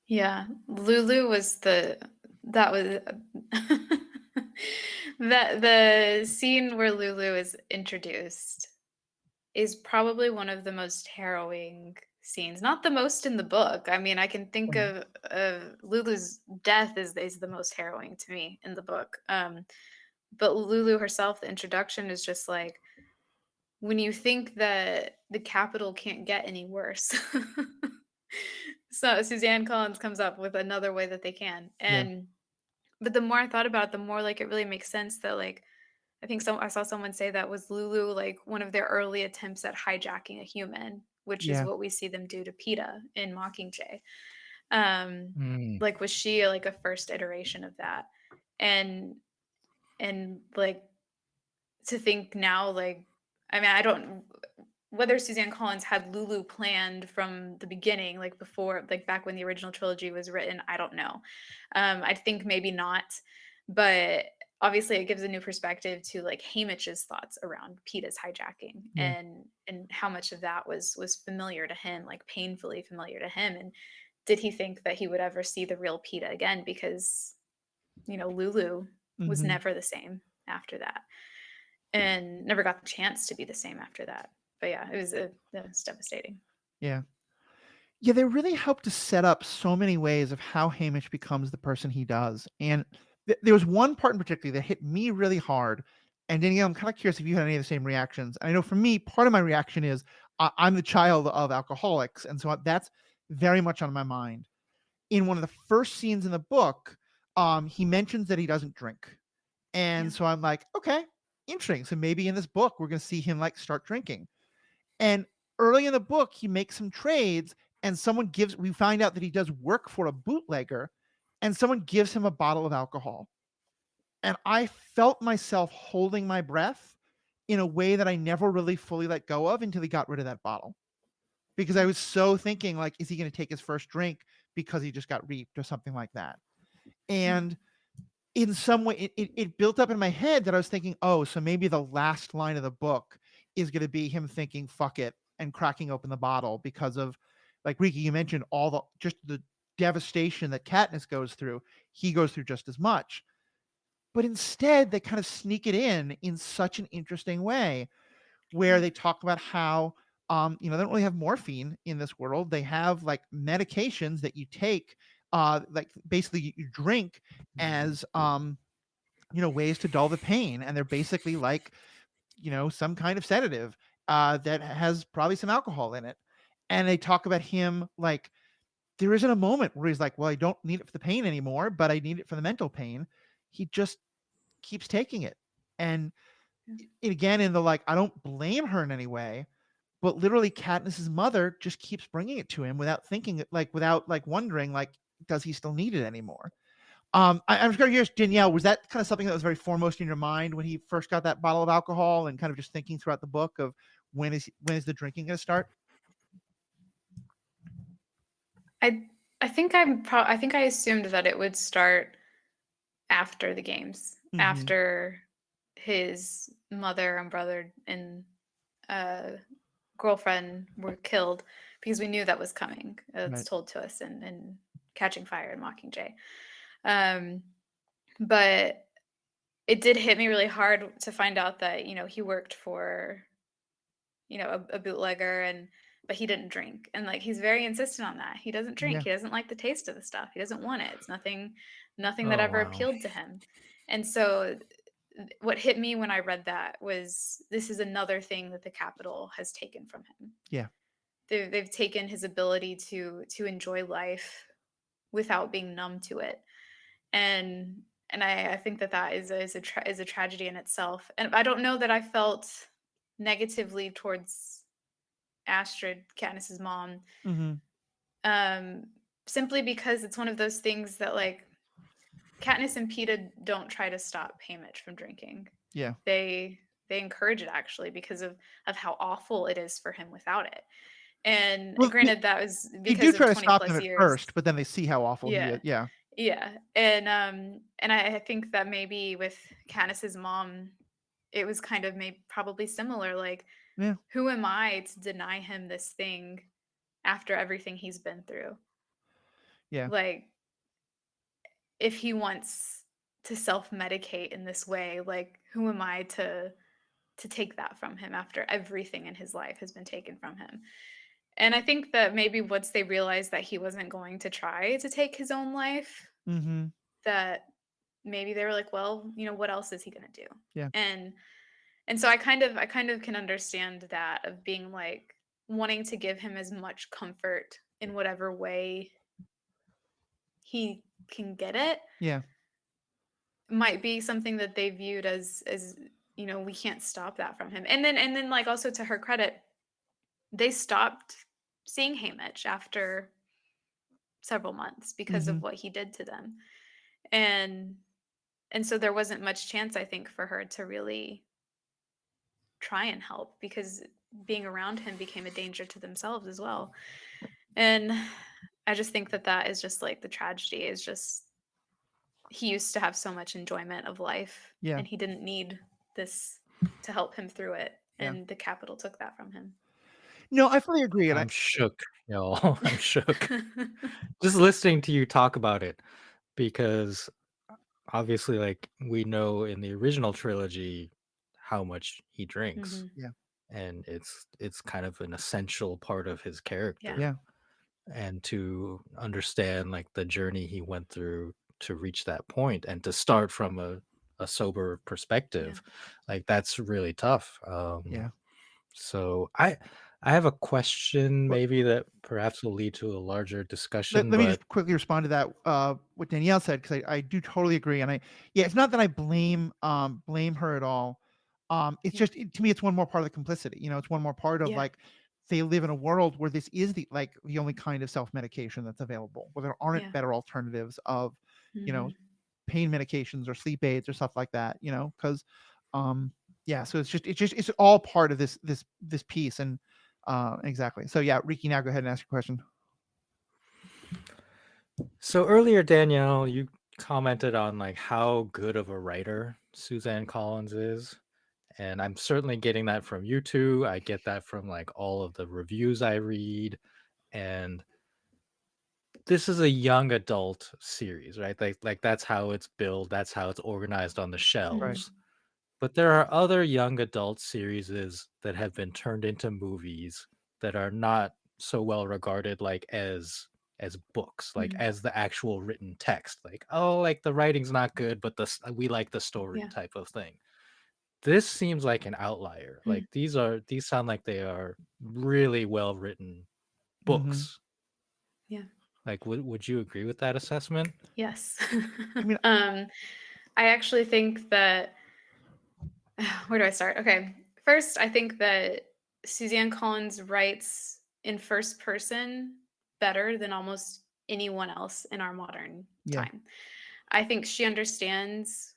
Yeah, Lulu was that was that the scene where Lulu is introduced is probably one of the most harrowing scenes. Not the most in the book. I mean, I can think Mhm. of Lulu's death is the most harrowing to me in the book. But Lulu herself, the introduction is just like when you think that the Capitol can't get any worse. So Suzanne Collins comes up with another way that they can. Yeah. And but the more I thought about it, the more like it really makes sense that like I think I saw someone say that was Lulu like one of their early attempts at hijacking a human, which is Yeah. what we see them do to PETA in Mockingjay. Um, Mm. like was she like a first iteration of that? And like to think now, like I mean, I don't whether Suzanne Collins had Lulu planned from the beginning, like before, like back when the original trilogy was written, I don't know. I think maybe not, but obviously it gives a new perspective to like Haymitch's thoughts around PETA's hijacking Yeah. and how much of that was familiar to him, like painfully familiar to him, and did he think that he would ever see the real PETA again? Because Lulu was Mhm. never the same after that, and never got the chance to be the same after that. But yeah, it was devastating. Yeah. Yeah, they really helped to set up so many ways of how Haymitch becomes the person he does. And there was one part in particular that hit me really hard. And Danielle, I'm kind of curious if you had any of the same reactions. I know for me, part of my reaction is I'm the child of alcoholics. And so that's very much on my mind. In one of the first scenes in the book, he mentions that he doesn't drink. And so I'm like, okay, interesting. So maybe in this book, we're going to see him like start drinking. And early in the book, he makes some trades, and we find out that he does work for a bootlegger, and someone gives him a bottle of alcohol. And I felt myself holding my breath in a way that I never really fully let go of until he got rid of that bottle. Because I was so thinking, like, is he going to take his first drink because he just got reaped or something like that? And in some way, it built up in my head that I was thinking, oh, so maybe the last line of the book is going to be him thinking, fuck it, and cracking open the bottle because of, like Riki, you mentioned just the devastation that Katniss goes through. He goes through just as much. But instead, they kind of sneak it in such an interesting way where they talk about how, they don't really have morphine in this world. They have like medications that you take, like basically you drink as, ways to dull the pain. And they're basically like, some kind of sedative that has probably some alcohol in it. And they talk about him like, there isn't a moment where he's like, well, I don't need it for the pain anymore, but I need it for the mental pain. He just keeps taking it. And again, in the like, I don't blame her in any way, but literally Katniss's mother just keeps bringing it to him without thinking, like without like wondering, like, does he still need it anymore? I'm just curious, Danielle, was that kind of something that was very foremost in your mind when he first got that bottle of alcohol, and kind of just thinking throughout the book of when is the drinking going to start? I think I think I assumed that it would start after the games, after his mother and brother and girlfriend were killed, because we knew that was coming. It's told to us in Catching Fire and Mockingjay. But it did hit me really hard to find out that, he worked for, a bootlegger, but he didn't drink. And like, he's very insistent on that. He doesn't drink. Yeah. He doesn't like the taste of the stuff. He doesn't want it. It's nothing Oh, that ever wow. appealed to him. And so what hit me when I read that was, this is another thing that the Capitol has taken from him. Yeah. They've taken his ability to enjoy life without being numb to it. And I think that is a tragedy in itself. And I don't know that I felt negatively towards Astrid, Katniss's mom, simply because it's one of those things that, like, Katniss and Peeta don't try to stop Haymitch from drinking. Yeah. They encourage it, actually, because of how awful it is for him without it. And granted, that was because they do try of to 20 stop plus him at years. first, but then they see how awful he is. Yeah. Yeah. And I think that maybe with Katniss's mom, it was kind of probably similar. Like, who am I to deny him this thing after everything he's been through? Yeah. Like, if he wants to self-medicate in this way, like, who am I to take that from him after everything in his life has been taken from him? And I think that maybe once they realized that he wasn't going to try to take his own life, that maybe they were like, well, what else is he going to do? Yeah. And so I kind of can understand that, of being like, wanting to give him as much comfort in whatever way he can get it. Yeah. Might be something that they viewed as we can't stop that from him. And then like, also, to her credit, they stopped seeing Haymitch after several months because of what he did to them. And so there wasn't much chance, I think, for her to really try and help, because being around him became a danger to themselves as well. And I just think that is just like the tragedy, is just he used to have so much enjoyment of life, Yeah. and he didn't need this to help him through it. Yeah. And the Capitol took that from him. No, I fully agree. And I'm shook, y'all. I'm shook. Just listening to you talk about it, because obviously, like, we know in the original trilogy how much he drinks. Yeah. And it's kind of an essential part of his character. Yeah. And to understand, like, the journey he went through to reach that point, and to start from a sober perspective, like, that's really tough. Yeah. So I have a question, maybe, that perhaps will lead to a larger discussion. Let me just quickly respond to that, what Danielle said, because I do totally agree. And it's not that I blame her at all. It's just, to me, it's one more part of the complicity. It's one more part of like, they live in a world where this is the only kind of self-medication that's available, where there aren't better alternatives of, pain medications or sleep aids or stuff like that, because, so it's all part of this piece. And exactly. So yeah, Riki, now go ahead and ask your question. So earlier, Danielle, you commented on like how good of a writer Suzanne Collins is. And I'm certainly getting that from you two. I get that from like all of the reviews I read. And this is a young adult series, right? Like that's how it's built. That's how it's organized on the shelves. Right. But there are other young adult series that have been turned into movies that are not so well regarded, like as books, like as the actual written text. Like, oh, like the writing's not good, but we like the story type of thing. This seems like an outlier. Like these sound like they are really well written books. Yeah. Like, would you agree with that assessment? Yes. I mean, I actually think that, where do I start? Okay. First, I think that Suzanne Collins writes in first person better than almost anyone else in our modern time. I think she understands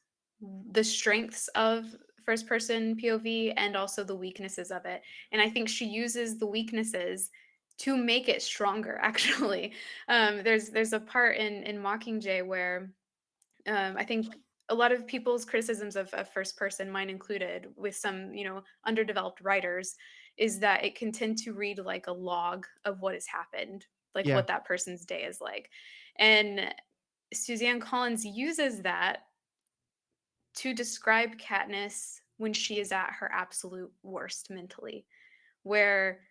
the strengths of first person POV and also the weaknesses of it. And I think she uses the weaknesses to make it stronger, actually. There's a part in Mockingjay where I think a lot of people's criticisms of first person, mine included, with some, underdeveloped writers, is that it can tend to read like a log of what has happened, like Yeah. what that person's day is like. And Suzanne Collins uses that to describe Katniss when she is at her absolute worst mentally, where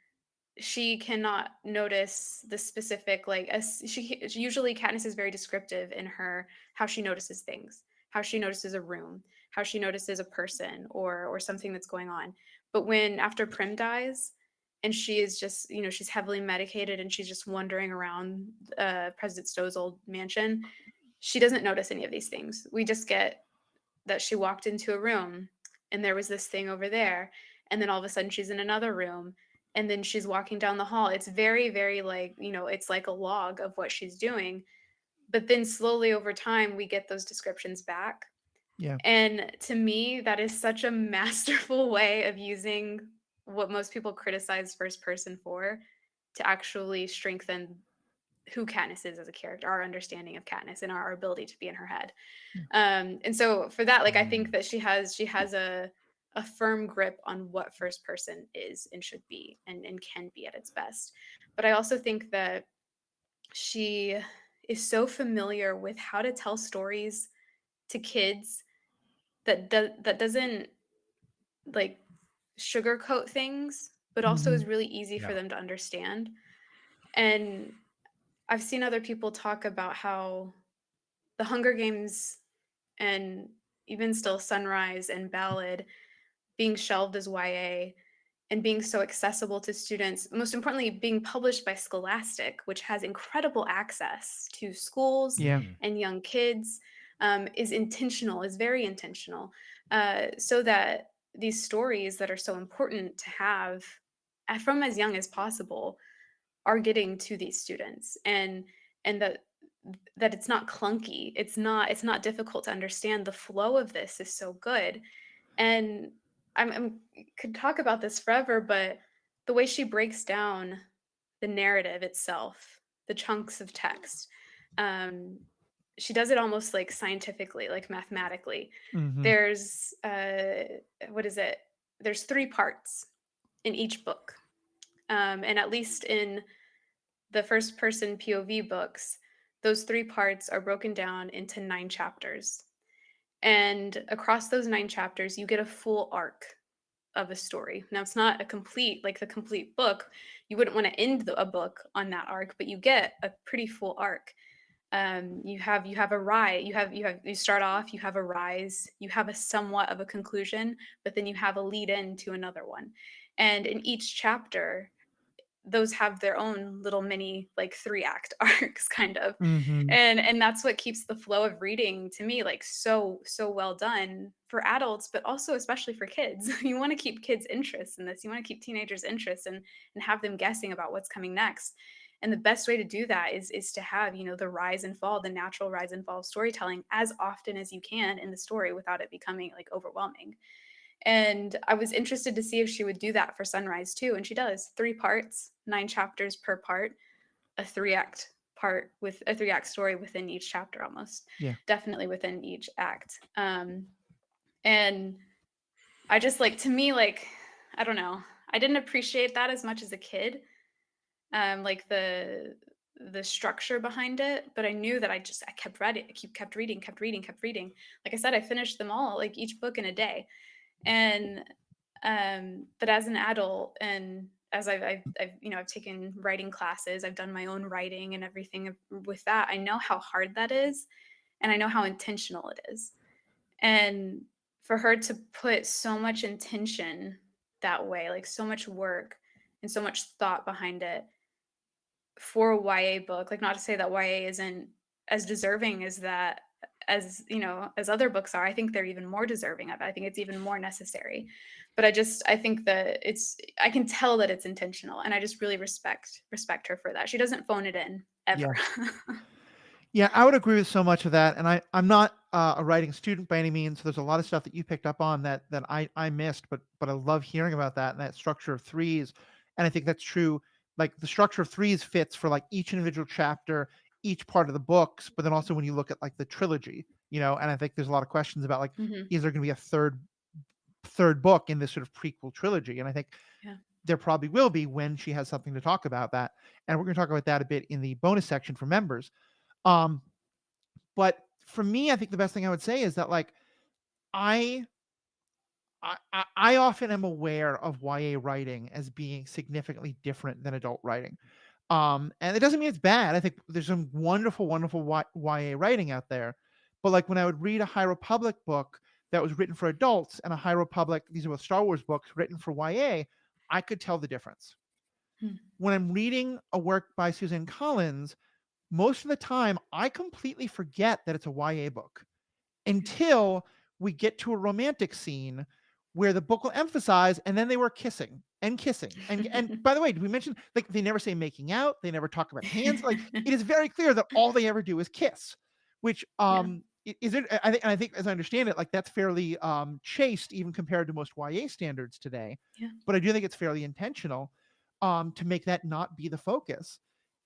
she cannot notice the specific, like, as usually Katniss is very descriptive in her how she notices things, how she notices a room, how she notices a person or something that's going on. But when after Prim dies and she is just, she's heavily medicated and she's just wandering around President Stowe's old mansion, she doesn't notice any of these things. We just get that she walked into a room and there was this thing over there, and then all of a sudden she's in another room, and then she's walking down the hall. It's very, very, like, it's like a log of what she's doing. But then slowly over time we get those descriptions back. Yeah. And to me, that is such a masterful way of using what most people criticize first person for to actually strengthen who Katniss is as a character, our understanding of Katniss and our ability to be in her head. And so for that, like, I think that she has a firm grip on what first person is and should be and can be at its best. But I also think that she is so familiar with how to tell stories to kids that doesn't, like, sugarcoat things, but also is really easy for Yeah. them to understand. And I've seen other people talk about how the Hunger Games and even still Sunrise and Ballad being shelved as YA and being so accessible to students, most importantly, being published by Scholastic, which has incredible access to schools Yeah. and young kids, is intentional, is very intentional, so that these stories that are so important to have from as young as possible are getting to these students, and that it's not clunky, it's not difficult to understand. The flow of this is so good. And I'm could talk about this forever, but the way she breaks down the narrative itself, the chunks of text, um, she does it almost like scientifically, like mathematically. Mm-hmm. There's what is it? There's 3 parts in each book, and at least in the first person POV books, those 3 parts are broken down into 9 chapters. And across those 9 chapters, you get a full arc of a story. Now, it's not a complete, like the complete book. You wouldn't want to end a book on that arc, but you get a pretty full arc. You have a rise. You start off. You have a rise. You have a somewhat of a conclusion, but then you have a lead in to another one. And in each chapter, those have their own little mini, like, 3-act arcs, kind of. Mm-hmm. And that's what keeps the flow of reading, to me, like, so well done for adults, but also especially for kids. You want to keep kids' interest in this. You want to keep teenagers' interest and have them guessing about what's coming next. And the best way to do that is to have, the rise and fall, the natural rise and fall of storytelling as often as you can in the story without it becoming, like, overwhelming. And I was interested to see if she would do that for Sunrise too, and she does. 3 parts, 9 chapters per part, a 3-act part with a 3-act story within each chapter, almost. Yeah. Definitely within each act. And I just, like, to me, like, I don't know, I didn't appreciate that as much as a kid, like the structure behind it, but I knew that I kept reading, kept reading. Like I said, I finished them all, like, each book in a day. And but as an adult, and as I've taken writing classes, I've done my own writing and everything with that, I know how hard that is, and I know how intentional it is. And for her to put so much intention that way, like so much work and so much thought behind it for a YA book, like, not to say that YA isn't as deserving as that, as other books are. I think they're even more deserving of it. I think it's even more necessary. But I think that I can tell that it's intentional, and I just really respect her for that. She doesn't phone it in ever. Yeah, I would agree with so much of that. And I'm not a writing student by any means. So there's a lot of stuff that you picked up on that I missed, but I love hearing about that and that structure of threes. And I think that's true. Like the structure of threes fits for like each individual chapter, each part of the books, but then also when you look at like the trilogy, and I think there's a lot of questions about like, is there going to be a third book in this sort of prequel trilogy? And I think there probably will be when she has something to talk about that. And we're going to talk about that a bit in the bonus section for members. Um, but for me, I think the best thing I would say is that like I I often am aware of YA writing as being significantly different than adult writing. And it doesn't mean it's bad. I think there's some wonderful, wonderful YA writing out there. But like when I would read a High Republic book that was written for adults and a High Republic, these are both Star Wars books written for YA, I could tell the difference. When I'm reading a work by Suzanne Collins, most of the time I completely forget that it's a YA book until we get to a romantic scene where the book will emphasize, and then they were kissing and kissing. And by the way, did we mention like they never say making out, they never talk about hands. Like it is very clear that all they ever do is kiss, which is it. I think as I understand it, like that's fairly chaste even compared to most YA standards today. But I do think it's fairly intentional to make that not be the focus.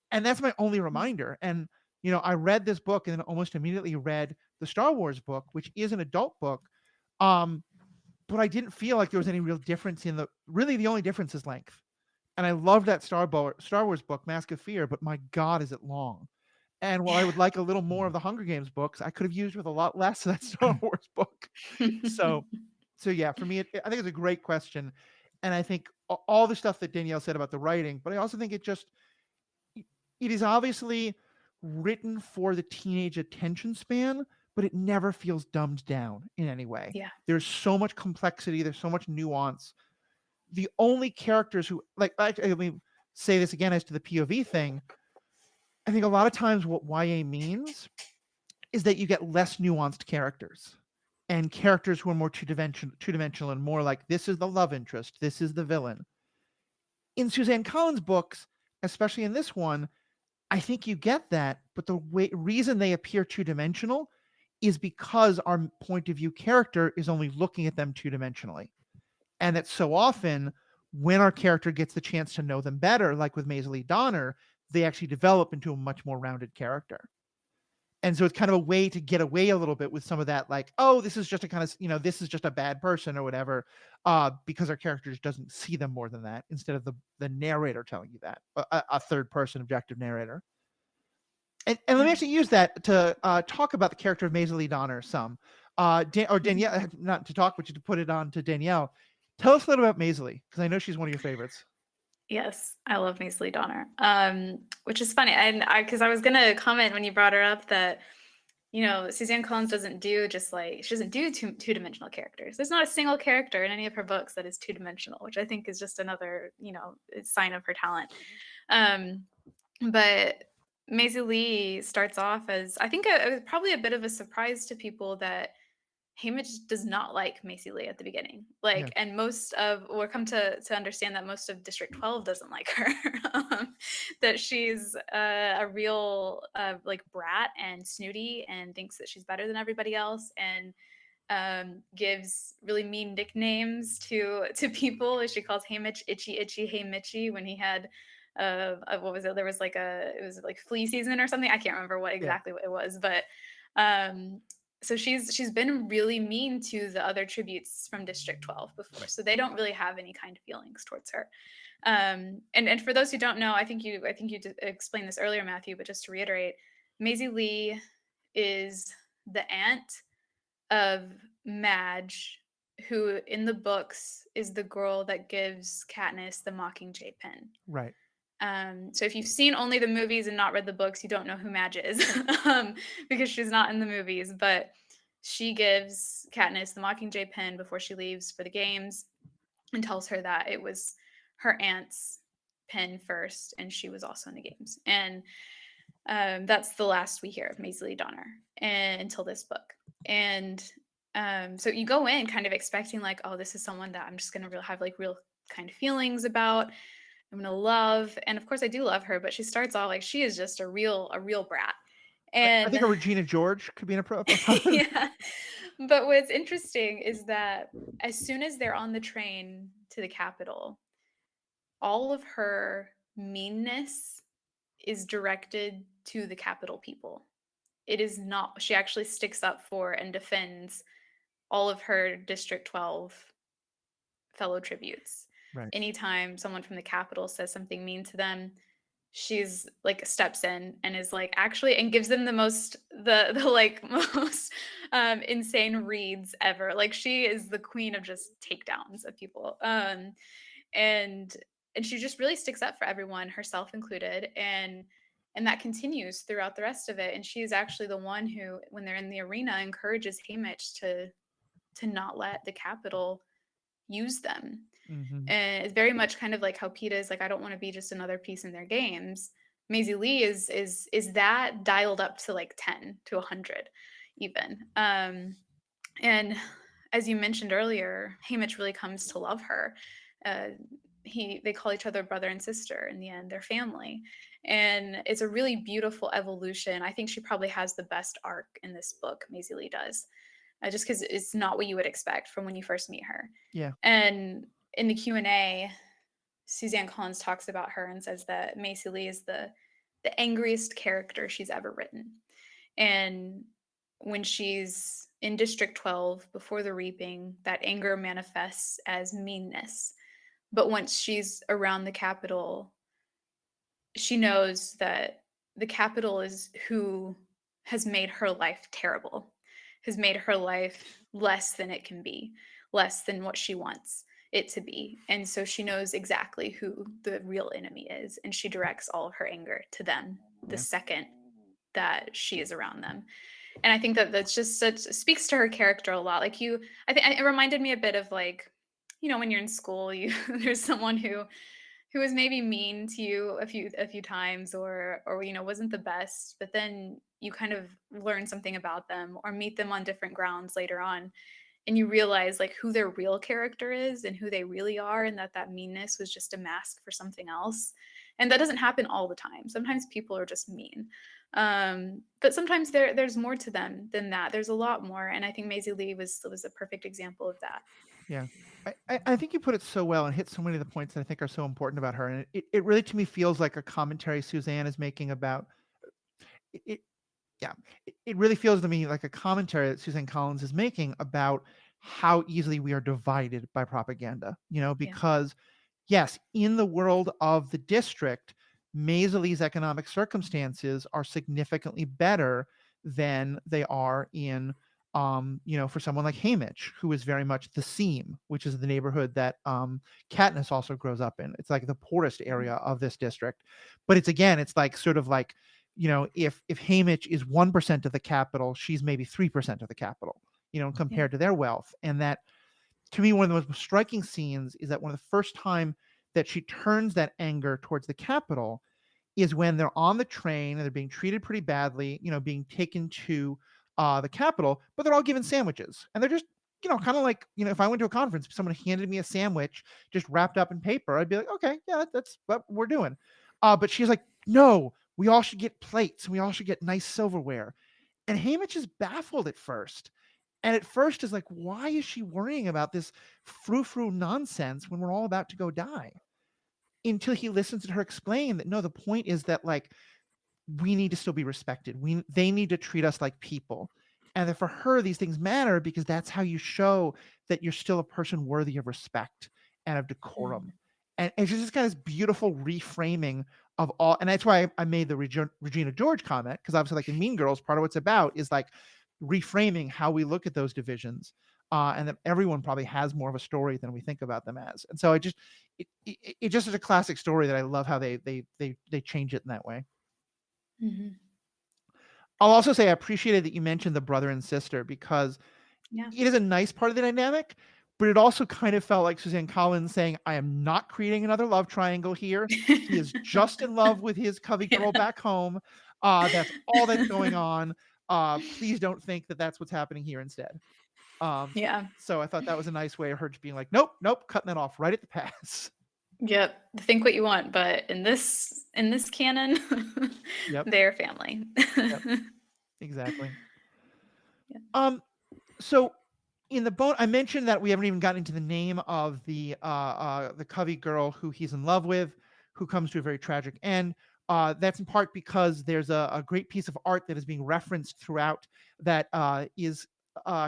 And that's my only reminder. And I read this book and then almost immediately read the Star Wars book, which is an adult book. But I didn't feel like there was any real difference in really the only difference is length. And I love that Star Wars book, Mask of Fear, but my God, is it long. And while I would like a little more of the Hunger Games books, I could have used with a lot less of that Star Wars book. So yeah, for me, I think it's a great question. And I think all the stuff that Danielle said about the writing, but I also think it is obviously written for the teenage attention span, but it never feels dumbed down in any way. Yeah. There's so much complexity. There's so much nuance. The only characters who let me say this again as to the POV thing. I think a lot of times what YA means is that you get less nuanced characters and characters who are more two-dimensional and more like this is the love interest, this is the villain. In Suzanne Collins' books, especially in this one, I think you get that, but the reason they appear two-dimensional is because our point of view character is only looking at them two-dimensionally. And that so often when our character gets the chance to know them better, like with Maisie Lee Donner, they actually develop into a much more rounded character. And so it's kind of a way to get away a little bit with some of that, like, oh, this is just a kind of, this is just a bad person or whatever, because our character just doesn't see them more than that, instead of the narrator telling you that, a third person objective narrator. And let me actually use that to talk about the character of Maisie Lee Donner some. Danielle, not to talk, but to put it on to Danielle. Tell us a little about Maisie Lee, because I know she's one of your favorites. Yes, I love Maisie Lee Donner, which is funny. And because I was going to comment when you brought her up that, Suzanne Collins doesn't do she doesn't do two-dimensional characters. There's not a single character in any of her books that is two-dimensional, which I think is just another, sign of her talent. But Maisie Lee starts off as, I think it was probably a bit of a surprise to people that Haymitch does not like Maisie Lee at the beginning. And we'll come to understand that most of District 12 doesn't like her. That she's a real brat and snooty and thinks that she's better than everybody else, and gives really mean nicknames to people. She calls Haymitch Itchy Haymitchy when he had what was it? There was it was like flea season or something. I can't remember what exactly it was, but so she's been really mean to the other tributes from District 12 before, so they don't really have any kind of feelings towards her. And for those who don't know, I think you explained this earlier, Matthew, but just to reiterate, Maisie Lee is the aunt of Madge, who in the books is the girl that gives Katniss the Mockingjay pin. Right. So if you've seen only the movies and not read the books, you don't know who Madge is, because she's not in the movies. But she gives Katniss the Mockingjay pin before she leaves for the games, and tells her that it was her aunt's pin first, and she was also in the games. And that's the last we hear of Maisie Lee Donner until this book. And so you go in kind of expecting like, oh, this is someone that I'm just gonna have like real kind of feelings about. I'm gonna love, and of course I do love her, but she starts off like she is just a real brat. And I think a Regina George could be an appropriate. yeah. But what's interesting is that as soon as they're on the train to the Capitol, all of her meanness is directed to the Capitol people. It is not, she actually sticks up for and defends all of her District 12 fellow tributes. Right. Anytime someone from the Capitol says something mean to them, she's like steps in and is like actually and gives them the most the like most insane reads ever. Like she is the queen of just takedowns of people. And she just really sticks up for everyone, herself included, and that continues throughout the rest of it. And she is actually the one who, when they're in the arena, encourages Haymitch to not let the Capitol use them. Mhm. And it's very much kind of like how Peta is like, I don't want to be just another piece in their games. Maisie Lee is that dialed up to like 10 to 100 even. And as you mentioned earlier, Haymitch really comes to love her. They call each other brother and sister in the end. They're family. And it's a really beautiful evolution. I think she probably has the best arc in this book, Maisie Lee does. Just because it's not what you would expect from when you first meet her. Yeah. And in the Q&A, Suzanne Collins talks about her and says that Maisie Lee is the angriest character she's ever written. And when she's in District 12 before the reaping, that anger manifests as meanness. But once she's around the Capitol, she knows that the Capitol is who has made her life terrible, has made her life less than it can be, less than what she wants it to be. And so she knows exactly who the real enemy is, and she directs all of her anger to them the second that she is around them. And I think that that's just speaks to her character a lot. Like I think it reminded me a bit of like, when you're in school, there's someone who was maybe mean to you a few times or wasn't the best, but then you kind of learn something about them or meet them on different grounds later on, and you realize like who their real character is and who they really are, and that meanness was just a mask for something else. And that doesn't happen all the time. Sometimes people are just mean, but sometimes there's more to them than that. There's a lot more, and I think Maisie Lee was a perfect example of that. Yeah. I think you put it so well and hit so many of the points that I think are so important about her. And it really, to me, feels like a commentary Suzanne is making about it. Yeah. It really feels to me like a commentary that Suzanne Collins is making about how easily we are divided by propaganda, because yes, in the world of the district, Maisie Lee's economic circumstances are significantly better than they are in for someone like Haymitch, who is very much the seam, which is the neighborhood that Katniss also grows up in. It's like the poorest area of this district. But it's like sort of like, if Haymitch is 1% of the capital, she's maybe 3% of the capital, compared to their wealth. And that, to me, one of the most striking scenes is that one of the first time that she turns that anger towards the capital is when they're on the train and they're being treated pretty badly, being taken to the Capitol, but they're all given sandwiches. And they're just, kind of like, if I went to a conference, someone handed me a sandwich just wrapped up in paper, I'd be like, okay, yeah, that's what we're doing. But she's like, no, we all should get plates and we all should get nice silverware. And Haymitch is baffled at first. And at first is like, why is she worrying about this frou-frou nonsense when we're all about to go die? Until he listens to her explain that, no, the point is that, like, we need to still be respected. They need to treat us like people. And that for her, these things matter because that's how you show that you're still a person worthy of respect and of decorum. And it's just kind of this beautiful reframing of all. And that's why I made the Regina George comment, because obviously, like in Mean Girls, part of what's about is like reframing how we look at those divisions. And that everyone probably has more of a story than we think about them as. And so it just is a classic story that I love how they change it in that way. Mm-hmm. I'll also say I appreciated that you mentioned the brother and sister, because it is a nice part of the dynamic, but it also kind of felt like Suzanne Collins saying, I am not creating another love triangle here. He is just in love with his Covey girl back home. That's all that's going on. Please don't think that that's what's happening here instead. So I thought that was a nice way of her just being like, nope, cutting that off right at the pass. Yep. Think what you want, but in this canon, they're family. Exactly. Yeah. So in the bone, I mentioned that we haven't even gotten into the name of the Covey girl who he's in love with, who comes to a very tragic end. That's in part because there's a great piece of art that is being referenced throughout that is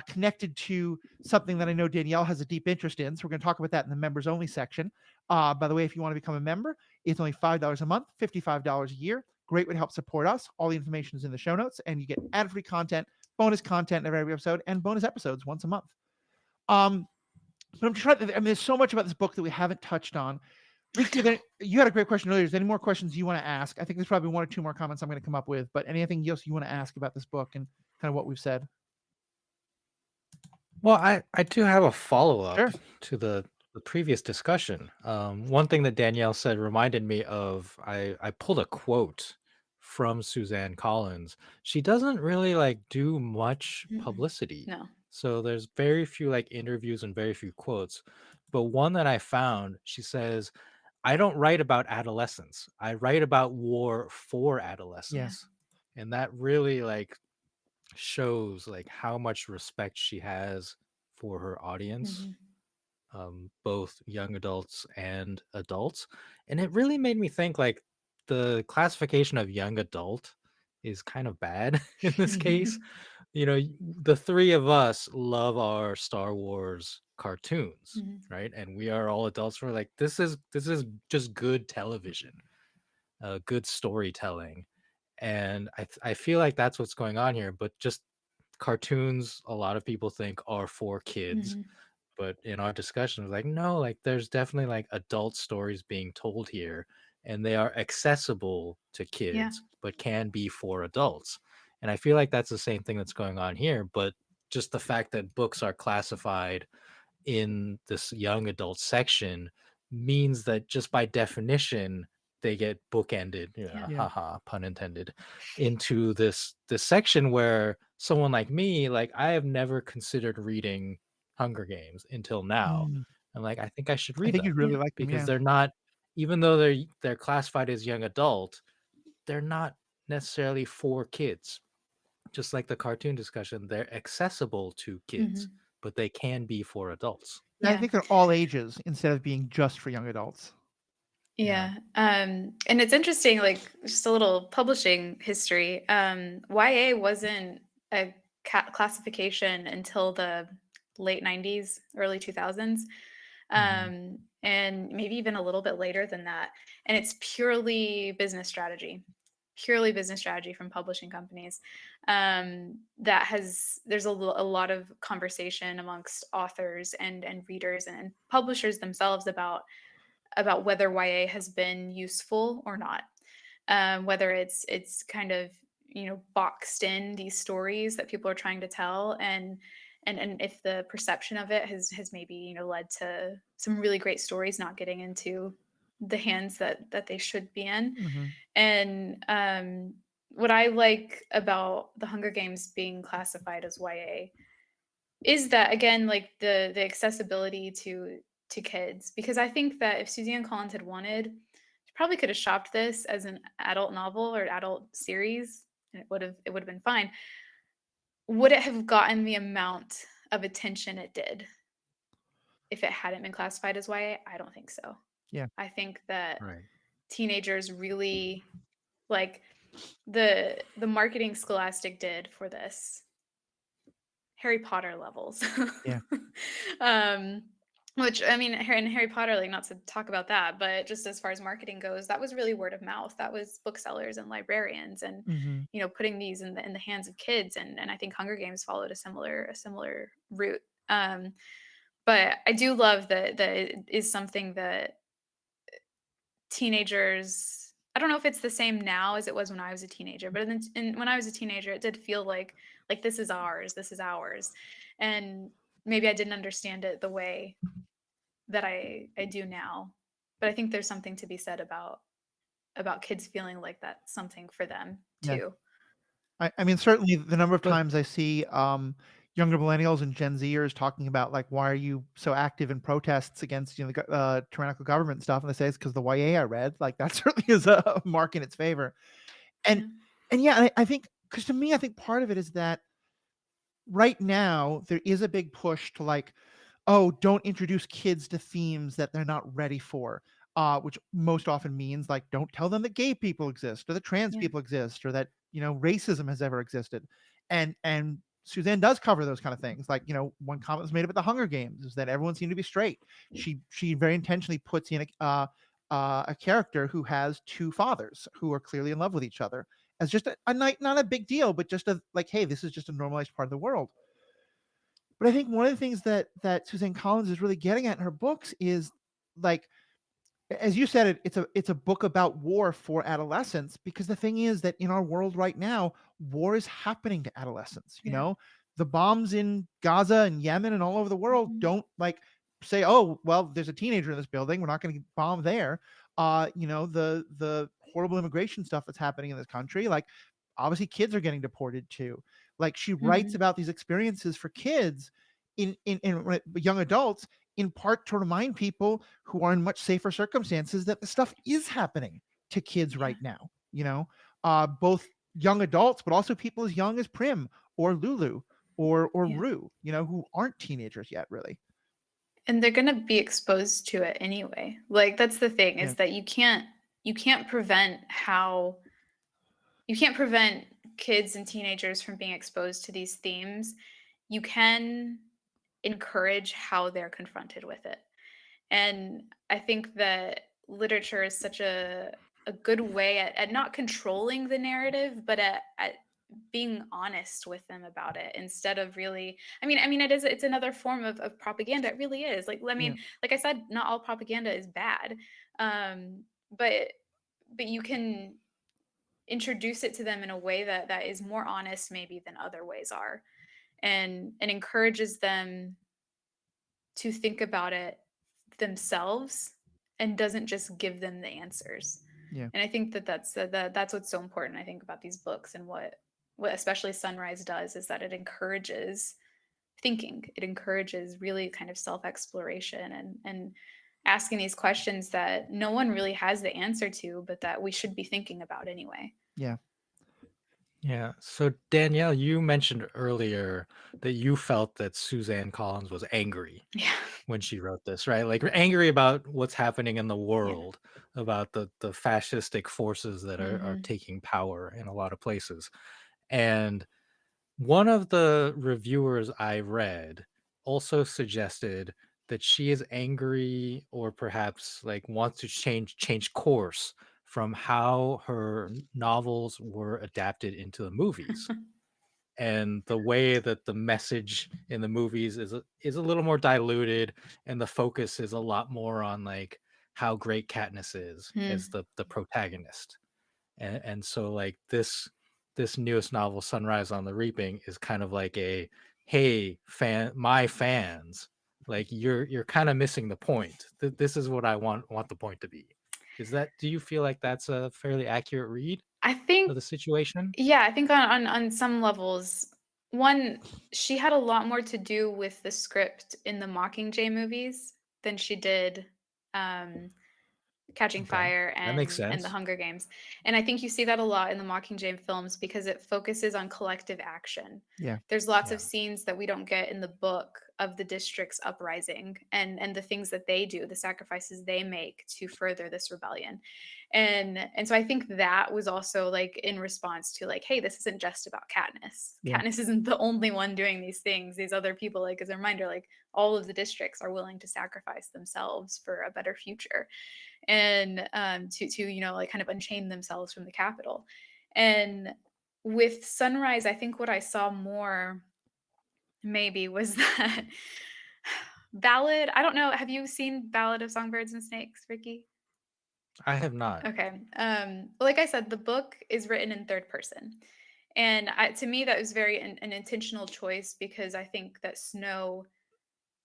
connected to something that I know Danielle has a deep interest in. So we're going to talk about that in the members only section. By the way, if you want to become a member, it's only $5 a month, $55 a year. Great way to help support us. All the information is in the show notes, and you get ad-free content, bonus content every episode, and bonus episodes once a month. But I'm trying to, I mean, there's so much about this book that we haven't touched on. Riki, you had a great question earlier. Is there any more questions you want to ask? I think there's probably one or two more comments I'm going to come up with, but anything else you want to ask about this book and kind of what we've said? Well, I do have a follow-up Sure. to the previous discussion. One thing that Danielle said reminded me of, I pulled a quote from Suzanne Collins. She doesn't really like do much publicity. No. So there's very few like interviews and very few quotes. But one that I found, she says, I don't write about adolescence. I write about war for adolescents. And that really like shows like how much respect she has for her audience, both young adults and adults. And it really made me think like the classification of young adult is kind of bad in this case. You know, the three of us love our Star Wars cartoons, right? And we are all adults. We're like, this is just good television, good storytelling. And I feel like that's what's going on here. But just cartoons, a lot of people think are for kids. But in our discussion, it was like, no, like there's definitely like adult stories being told here, and they are accessible to kids, but can be for adults. And I feel like that's the same thing that's going on here. But just the fact that books are classified in this young adult section means that just by definition they get bookended, haha, pun intended, into this section where someone like me, like I have never considered reading Hunger Games until now. I'm like, I think I should read I think them you'd really like them, because they're not, even though they're classified as young adult, they're not necessarily for kids. Just like the cartoon discussion, they're accessible to kids, but they can be for adults. I think they're all ages instead of being just for young adults. Yeah. And it's interesting, like just a little publishing history. YA wasn't a classification until the late 90s, early 2000s. And maybe even a little bit later than that. And it's purely business strategy from publishing companies. There's a lot of conversation amongst authors and readers and publishers themselves about whether YA has been useful or not, whether it's kind of boxed in these stories that people are trying to tell, and if the perception of it has maybe led to some really great stories not getting into the hands that they should be in. And what I like about the Hunger Games being classified as YA is that, again, like the accessibility to kids, because I think that if Suzanne Collins had wanted, she probably could have shopped this as an adult novel or adult series, and it would have been fine. Would it have gotten the amount of attention it did if it hadn't been classified as YA? I don't think so. Yeah. I think that teenagers really like the marketing Scholastic did for this. Harry Potter levels. Which, I mean, in Harry Potter, like, not to talk about that, but just as far as marketing goes, that was really word of mouth. That was booksellers and librarians and, putting these in the hands of kids. And I think Hunger Games followed a similar route. But I do love that it is something that teenagers, I don't know if it's the same now as it was when I was a teenager, but when I was a teenager, it did feel like this is ours. And maybe I didn't understand it the way that I do now, but I think there's something to be said about kids feeling like that's something for them too. I mean, certainly the number of times I see younger millennials and Gen Zers talking about like, why are you so active in protests against the tyrannical government and stuff, and they say it's because the YA I read. Like that certainly is a mark in its favor. And I think to me, I think part of it is that right now there is a big push to like, oh, don't introduce kids to themes that they're not ready for, which most often means like, don't tell them that gay people exist or that trans people exist or that, racism has ever existed. And Suzanne does cover those kind of things. Like, one comment was made about the Hunger Games is that everyone seemed to be straight. She very intentionally puts in a character who has two fathers who are clearly in love with each other as just a night, not a big deal, but just a like, hey, this is just a normalized part of the world. But I think one of the things that Suzanne Collins is really getting at in her books is like, as you said, it's a book about war for adolescents, because the thing is that in our world right now, war is happening to adolescents. The bombs in Gaza and Yemen and all over the world don't like say, oh, well, there's a teenager in this building, we're not going to bomb there. The horrible immigration stuff that's happening in this country, like obviously kids are getting deported too. Like she writes about these experiences for kids in young adults, in part to remind people who are in much safer circumstances that the stuff is happening to kids right now, both young adults, but also people as young as Prim or Lulu or Rue, who aren't teenagers yet, really. And they're going to be exposed to it anyway. Like that's the thing, is that you can't prevent kids and teenagers from being exposed to these themes. You can encourage how they're confronted with it. And I think that literature is such a good way at not controlling the narrative, but at being honest with them about it, instead of really, it's another form of propaganda. It really is. Like I said, not all propaganda is bad. But you can introduce it to them in a way that is more honest maybe than other ways are, and encourages them to think about it themselves and doesn't just give them the answers. Yeah. And I think that's what's so important, I think, about these books, and what especially Sunrise does is that it encourages thinking. It encourages really kind of self-exploration and asking these questions that no one really has the answer to, but that we should be thinking about anyway. Yeah. Yeah. So Danielle, you mentioned earlier that you felt that Suzanne Collins was angry when she wrote this, right? Like angry about what's happening in the world, about the fascistic forces that are taking power in a lot of places. And one of the reviewers I read also suggested that she is angry, or perhaps like wants to change course from how her novels were adapted into the movies. And the way that the message in the movies is a little more diluted, and the focus is a lot more on like how great Katniss is as the protagonist. And so like this newest novel, Sunrise on the Reaping, is kind of like a, hey, my fans, like you're kind of missing the point. This is what I want the point to be. Do you feel like that's a fairly accurate read I think of the situation? Yeah, I think on some levels, one, she had a lot more to do with the script in the Mockingjay movies than she did Catching Fire That makes and sense. the Hunger Games. And I think you see that a lot in the Mockingjay films because it focuses on collective action. Yeah. There's lots of scenes that we don't get in the book of the district's uprising and the things that they do, the sacrifices they make to further this rebellion. And so I think that was also like in response to like, hey, this isn't just about Katniss. Yeah. Katniss isn't the only one doing these things. These other people, like as a reminder, like all of the districts are willing to sacrifice themselves for a better future, and to like kind of unchain themselves from the capital. And with Sunrise, I think what I saw more maybe was that Ballad. I don't know. Have you seen Ballad of Songbirds and Snakes, Riki? I have not. Okay. Like I said, the book is written in third person. And to me, that was very an intentional choice, because I think that Snow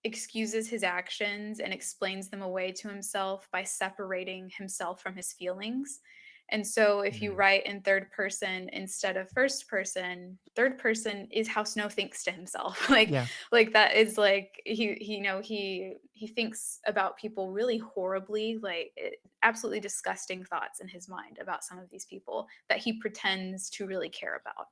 excuses his actions and explains them away to himself by separating himself from his feelings. And so if you write in third person instead of first person, third person is how Snow thinks to himself. Like that is like he he thinks about people really horribly, like absolutely disgusting thoughts in his mind about some of these people that he pretends to really care about.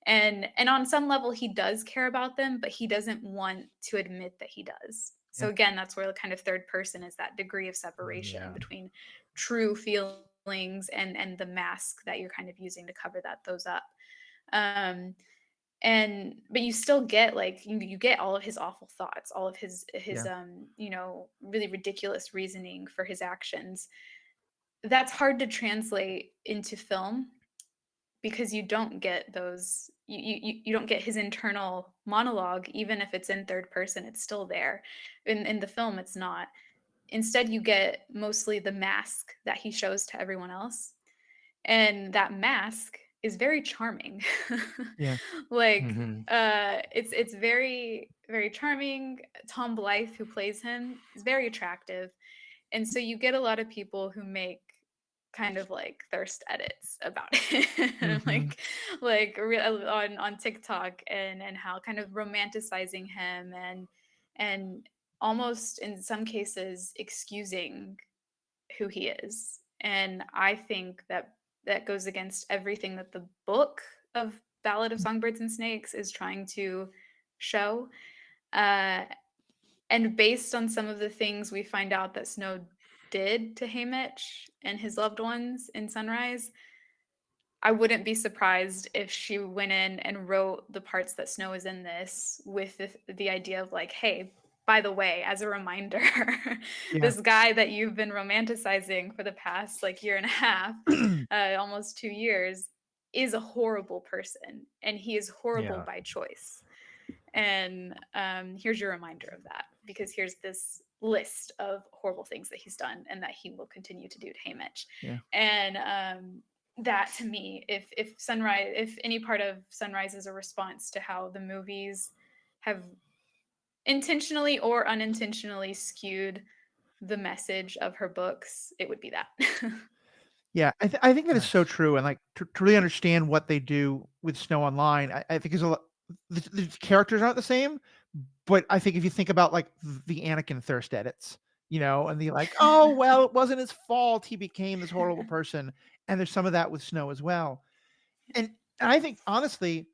And on some level he does care about them, but he doesn't want to admit that he does. So Yeah. again, that's where the kind of third person is, that degree of separation between true feelings and the mask that you're kind of using to cover those up. And but you still get, like, you get all of his awful thoughts, all of his really ridiculous reasoning for his actions. That's hard to translate into film because you don't get those, you don't get his internal monologue. Even if it's in third person, it's still there. In the film, it's not. Instead, you get mostly the mask that he shows to everyone else, and that mask is very charming. Yeah. Like, it's very, very charming. Tom Blythe, who plays him, is very attractive. And so you get a lot of people who make kind of like thirst edits about it, on TikTok, and how kind of romanticizing him, and almost in some cases excusing who he is. And I think that goes against everything that the book of Ballad of Songbirds and Snakes is trying to show. And based on some of the things we find out that Snow did to Haymitch and his loved ones in Sunrise, I wouldn't be surprised if she went in and wrote the parts that Snow is in this with the idea of, like, hey, by the way, as a reminder, this guy that you've been romanticizing for the past like year and a half, almost 2 years, is a horrible person, and he is horrible by choice. And here's your reminder of that, because here's this list of horrible things that he's done and that he will continue to do to Haymitch. Yeah. And that, to me, if Sunrise, if any part of Sunrise is a response to how the movies have intentionally or unintentionally skewed the message of her books, it would be that. Yeah, I think that is so true. And like to really understand what they do with Snow Online, I think is a lot. The characters aren't the same, but I think if you think about like the Anakin thirst edits, and the like, oh well, it wasn't his fault. He became this horrible person, and there's some of that with Snow as well. And I think honestly,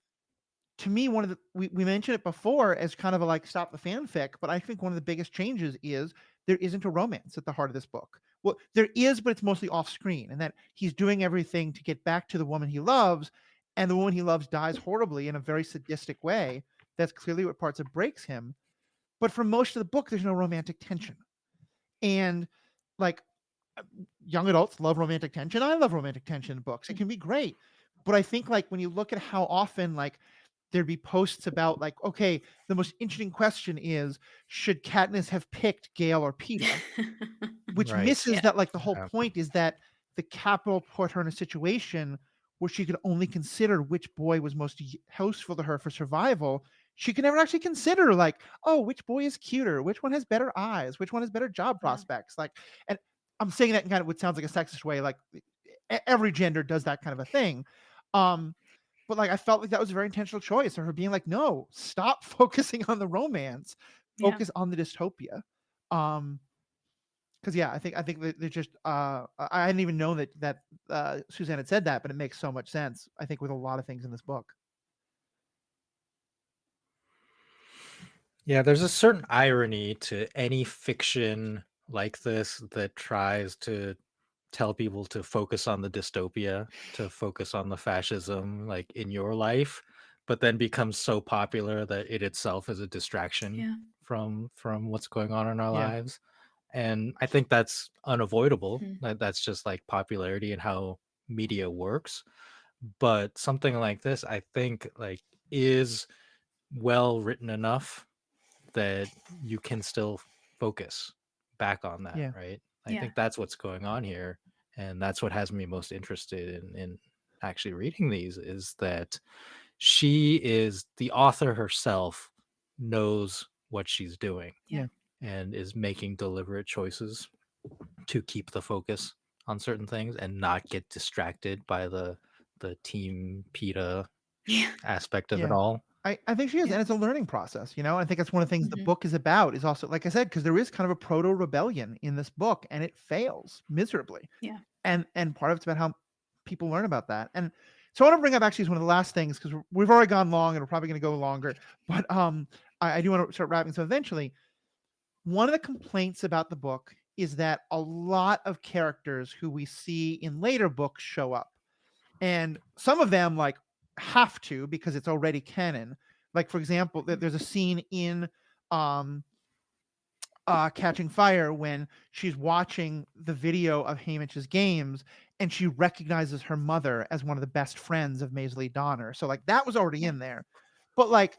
to me, one of the we mentioned it before as kind of a like stop the fanfic, but I think one of the biggest changes is there isn't a romance at the heart of this book. Well, there is, but it's mostly off screen, and that he's doing everything to get back to the woman he loves, and the woman he loves dies horribly in a very sadistic way. That's clearly what parts of breaks him. But for most of the book, there's no romantic tension. And like young adults love romantic tension. I love romantic tension in books. It can be great. But I think like when you look at how often like there'd be posts about like, okay, the most interesting question is, should Katniss have picked Gale or Peeta? Which misses that like the whole point is that the Capitol put her in a situation where she could only consider which boy was most useful to her for survival. She can never actually consider like, oh, which boy is cuter? Which one has better eyes? Which one has better job prospects? Like, and I'm saying that in kind of what sounds like a sexist way. Like every gender does that kind of a thing. But like I felt like that was a very intentional choice of her being like, no, stop focusing on the romance, focus on the dystopia. Because I think that they're just I didn't even know that Suzanne had said that, but it makes so much sense. I think with a lot of things in this book. Yeah, there's a certain irony to any fiction like this that tries to tell people to focus on the dystopia, to focus on the fascism like in your life, but then becomes so popular that it itself is a distraction from what's going on in our lives. And I think that's unavoidable. That's just like popularity and how media works. But something like this, I think, like is well written enough that you can still focus back on that, right? I think that's what's going on here, and that's what has me most interested in actually reading these, is that she is the author herself, knows what she's doing and is making deliberate choices to keep the focus on certain things and not get distracted by the team PETA aspect of it all. I think she is, and it's a learning process, I think that's one of the things the book is about, is also, like I said, because there is kind of a proto-rebellion in this book, and it fails miserably. Yeah. And part of it's about how people learn about that. And so I want to bring up actually is one of the last things, because we've already gone long and we're probably going to go longer, but I do want to start wrapping. So eventually, one of the complaints about the book is that a lot of characters who we see in later books show up. And some of them like have to, because it's already canon. Like, for example, there's a scene in Catching Fire when she's watching the video of Haymitch's games and she recognizes her mother as one of the best friends of Maisley Donner. So like that was already in there. But like,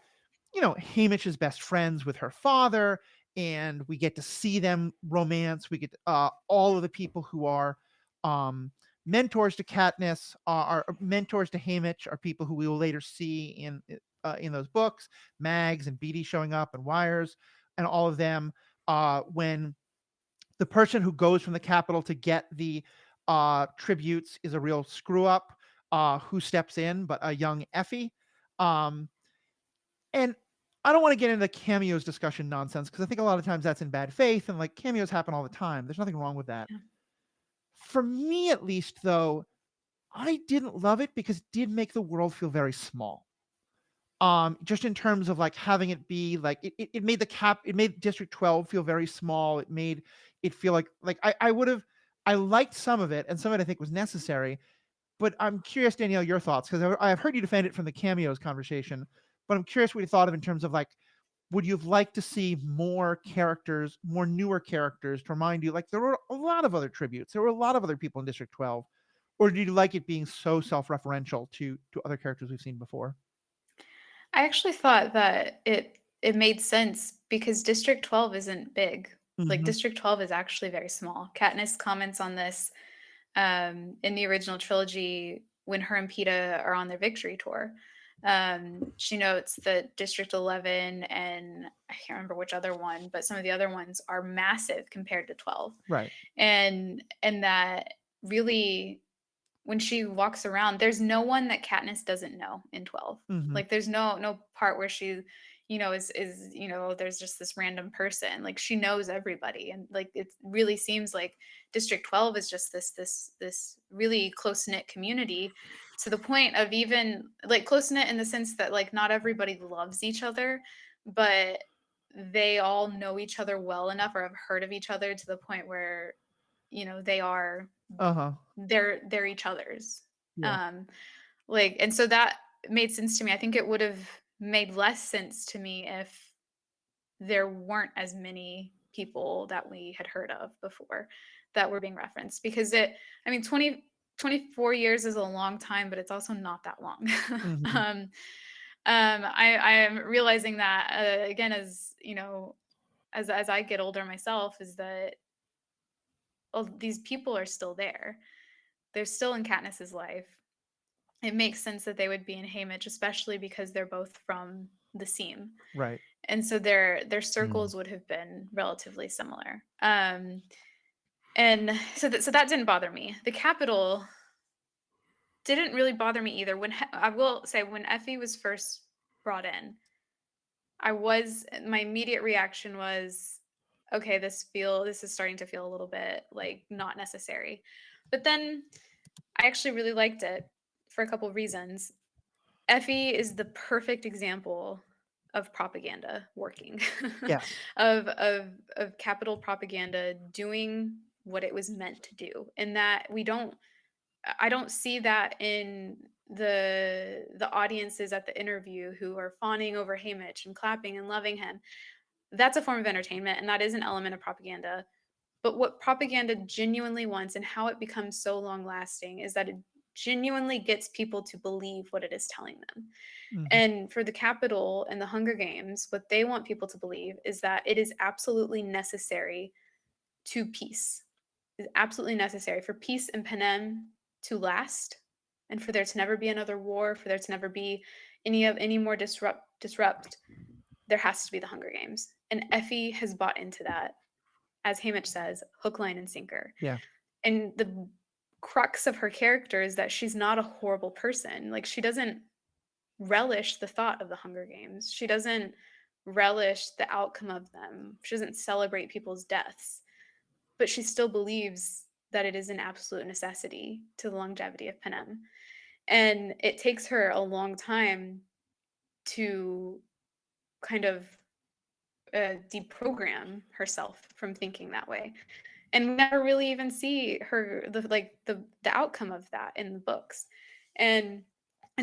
Haymitch is best friends with her father, and we get to see them romance. We get all of the people who are mentors to Katniss, are mentors to Haymitch, are people who we will later see in those books. Mags and Beatty showing up, and Wires, and all of them. When the person who goes from the Capitol to get the tributes is a real screw up, who steps in, but a young Effie. And I don't want to get into the cameos discussion nonsense, because I think a lot of times that's in bad faith, and like cameos happen all the time. There's nothing wrong with that. Yeah. For me, at least, though, I didn't love it because it did make the world feel very small. Just in terms of like having it be like it made District 12 feel very small. It made it feel like I liked some of it, and some of it I think was necessary. But I'm curious, Danielle, your thoughts, because I've heard you defend it from the cameos conversation. But I'm curious what you thought of in terms of like, would you have liked to see more characters, more newer characters, to remind you, like there were a lot of other tributes, there were a lot of other people in District 12, or did you like it being so self-referential to other characters we've seen before? I actually thought that it made sense because District 12 isn't big. Like District 12 is actually very small. Katniss comments on this in the original trilogy when her and Peeta are on their victory tour. She notes that District 11 and I can't remember which other one, but some of the other ones are massive compared to 12. Right. And that really, when she walks around, there's no one that Katniss doesn't know in 12. Like there's no part where she, is there's just this random person. Like she knows everybody, and like it really seems like District 12 is just this really close-knit community, to the point of even like close-knit in the sense that like not everybody loves each other, but they all know each other well enough or have heard of each other to the point where they are they're each other's. Yeah. And so that made sense to me. I think it would have made less sense to me if there weren't as many people that we had heard of before that were being referenced, because 24 years is a long time, but it's also not that long. I am realizing that again, as as I get older myself, is that these people are still there. They're still in Katniss's life. It makes sense that they would be in Haymitch, especially because they're both from the Seam. Right. And so their circles would have been relatively similar. And so that didn't bother me. The Capitol didn't really bother me either. I will say, when Effie was first brought in, my immediate reaction was, okay, this is starting to feel a little bit like not necessary. But then I actually really liked it for a couple of reasons. Effie is the perfect example of propaganda working. Yes. of Capitol propaganda doing what it was meant to do. And that I don't see that in the audiences at the interview who are fawning over Haymitch and clapping and loving him. That's a form of entertainment, and that is an element of propaganda. But what propaganda genuinely wants, and how it becomes so long lasting, is that it genuinely gets people to believe what it is telling them. And for the Capitol and the Hunger Games, what they want people to believe is that it is absolutely necessary to peace. It's absolutely necessary for peace in Panem to last, and for there to never be another war, for there to never be any more disrupt. There has to be the Hunger Games. And Effie has bought into that, as Haymitch says, hook, line, and sinker. Yeah. And the crux of her character is that she's not a horrible person. Like she doesn't relish the thought of the Hunger Games. She doesn't relish the outcome of them. She doesn't celebrate people's deaths, but she still believes that it is an absolute necessity to the longevity of Panem. And it takes her a long time to kind of deprogram herself from thinking that way. And we never really even see her the outcome of that in the books. And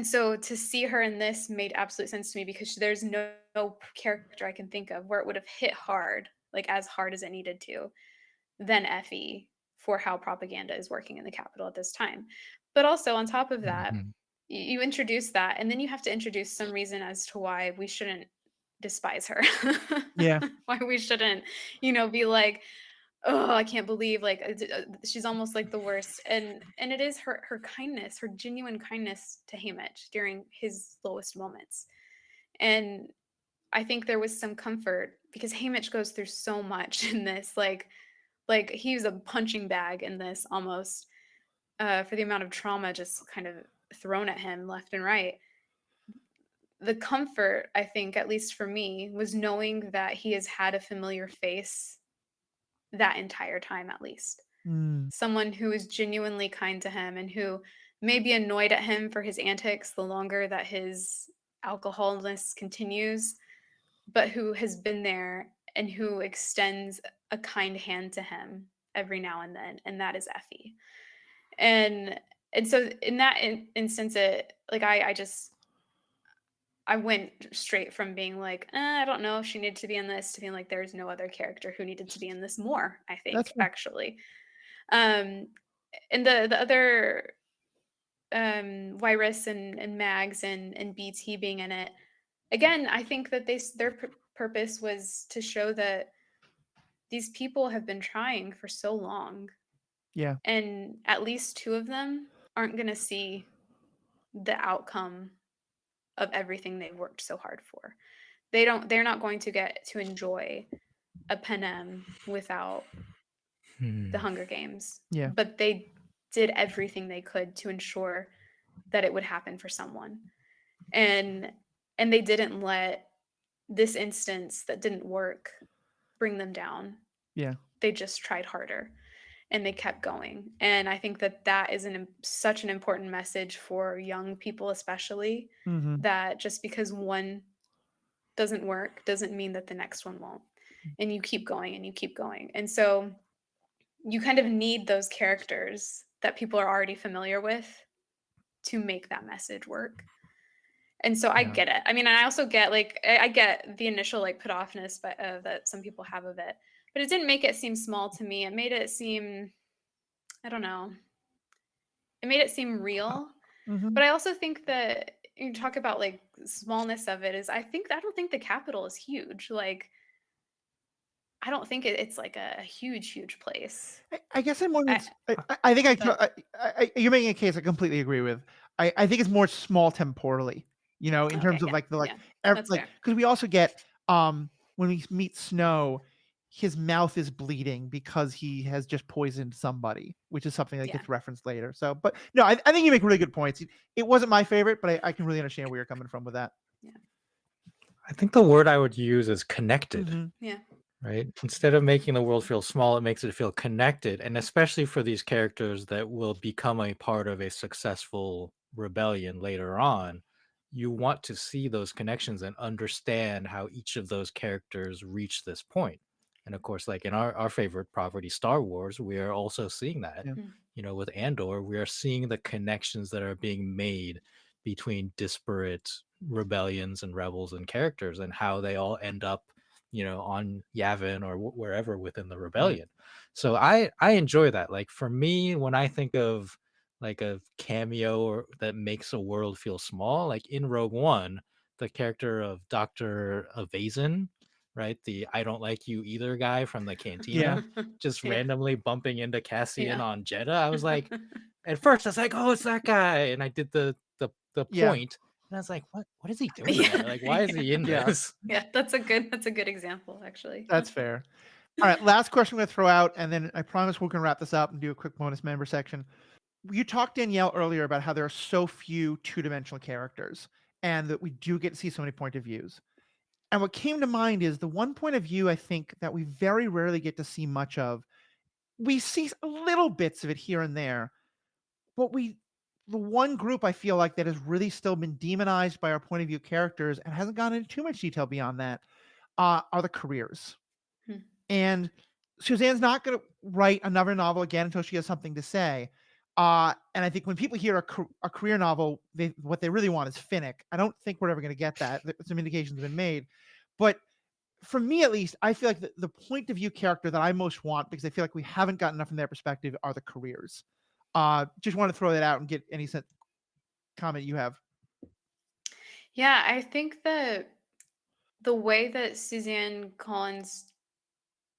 so to see her in this made absolute sense to me, because there's no character I can think of where it would have hit hard, like as hard as it needed to, than Effie for how propaganda is working in the Capitol at this time. But also on top of that, you introduce that, and then you have to introduce some reason as to why we shouldn't despise her. Yeah. Why we shouldn't, be like, oh, I can't believe she's almost like the worst. And it is her kindness, her genuine kindness to Haymitch during his lowest moments. And I think there was some comfort because Haymitch goes through so much in this, like he's a punching bag in this almost, for the amount of trauma just kind of thrown at him left and right. The comfort, I think, at least for me, was knowing that he has had a familiar face that entire time, at least. Someone who is genuinely kind to him and who may be annoyed at him for his antics the longer that his alcoholness continues, but who has been there and who extends a kind hand to him every now and then, and that is Effie. And so in that instance, I went straight from being like, I don't know if she needed to be in this, to being like, there's no other character who needed to be in this more, I think, actually. And the other Wyrus and Mags and BT being in it, again, I think that their purpose was to show that these people have been trying for so long. Yeah. And at least two of them aren't going to see the outcome of everything they've worked so hard for. They're not going to get to enjoy a Panem without the Hunger Games. Yeah. But they did everything they could to ensure that it would happen for someone. And they didn't let this instance that didn't work bring them down. Yeah. They just tried harder and they kept going. And I think that is such an important message for young people, especially, that just because one doesn't work doesn't mean that the next one won't. And you keep going and you keep going. And so you kind of need those characters that people are already familiar with to make that message work. And so I get it. I mean, and I also get I get the initial put offness that some people have of it, but it didn't make it seem small to me. It made it seem, I don't know. It made it seem real. But I also think that you talk about smallness of it is, I don't think the Capitol is huge. I don't think it's a huge place. I guess I'm more. I think you're making a case I completely agree with. I think it's more small temporally, in terms of because we also get when we meet Snow, his mouth is bleeding because he has just poisoned somebody, which is something that gets referenced later. So, but no, I think you make really good points. It wasn't my favorite, but I can really understand where you're coming from with that. Yeah. I think the word I would use is connected. Yeah. Right? Instead of making the world feel small, it makes it feel connected. And especially for these characters that will become a part of a successful rebellion later on, you want to see those connections and understand how each of those characters reach this point. And of course, in our favorite property, Star Wars, we are also seeing that. Yeah. With Andor, we are seeing the connections that are being made between disparate rebellions and rebels and characters and how they all end up on Yavin or wherever within the rebellion. So I enjoy that. For me, when I think of a cameo or that makes a world feel small, in Rogue One, the character of Dr. Evazan, right? The I don't like you either guy from the cantina, just randomly bumping into Cassian on Jeddah. I was like, at first I was like, oh, it's that guy. And I did the point. And I was like, what is he doing there? Why is he in this? Yeah, that's a good example, actually. That's fair. All right, last question I'm going to throw out, and then I promise we're going to wrap this up and do a quick bonus member section. You talked, Danielle, earlier about how there are so few two-dimensional characters. and that we do get to see so many point of views. And what came to mind is the one point of view I think that we very rarely get to see much of. We see little bits of it here and there, but the one group I feel like that has really still been demonized by our point of view characters and hasn't gone into too much detail beyond that are the careers. And Suzanne's not going to write another novel again until she has something to say. And I think when people hear a career novel, what they really want is Finnick. I don't think we're ever going to get that. Some indications have been made. But for me, at least, I feel like the point of view character that I most want, because I feel like we haven't gotten enough from their perspective, are the careers. Just want to throw that out and get any comment you have. Yeah, I think that the way that Suzanne Collins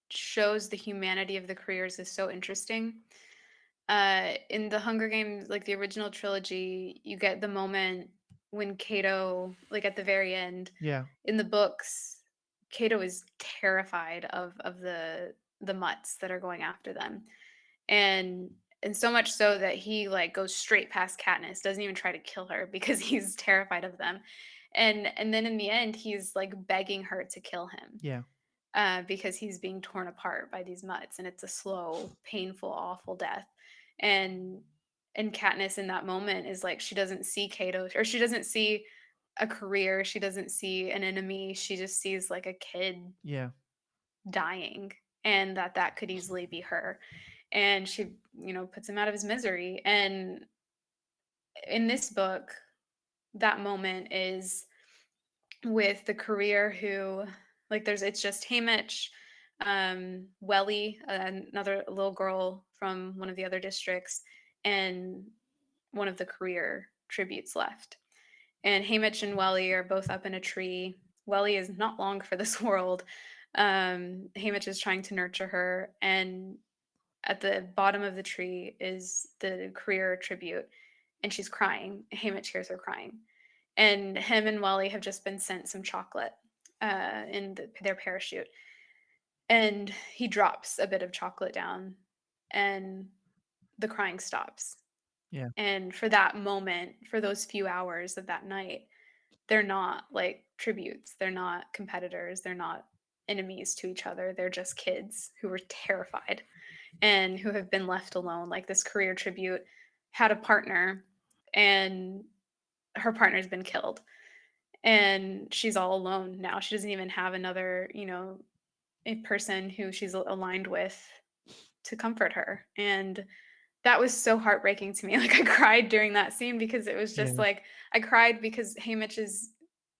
shows the humanity of the careers is so interesting. In the Hunger Games, like the original trilogy, you get the moment when Cato, like at the very end, Yeah. in the books, Cato is terrified of the mutts that are going after them. And so much so that he like goes straight past Katniss, doesn't even try to kill her because he's terrified of them. And then in the end, he's like begging her to kill him. Yeah. Because he's being torn apart by these mutts, and it's a slow, painful, awful death. And Katniss in that moment is like, she doesn't see Cato, or she doesn't see a career, she doesn't see an enemy, she just sees like a kid Yeah. dying, and that could easily be her. And she, puts him out of his misery. And in this book, that moment is with the career who, like, it's just Haymitch, Welly, another little girl from one of the other districts, and one of the career tributes left. And Haymitch and Welly are both up in a tree. Welly is not long for this world. Haymitch is trying to nurture her, and at the bottom of the tree is the career tribute, and she's crying. Haymitch hears her crying. And him and Welly have just been sent some chocolate in their parachute. And he drops a bit of chocolate down, and the crying stops. Yeah. And for that moment, for those few hours of that night, they're not like tributes. They're not competitors. They're not enemies to each other. They're just kids who were terrified and who have been left alone. Like, this career tribute had a partner, and her partner's been killed, and she's all alone now. She doesn't even have another, a person who she's aligned with to comfort her. And that was so heartbreaking to me. Like, I cried during that scene because it was just like, I cried because Haymitch is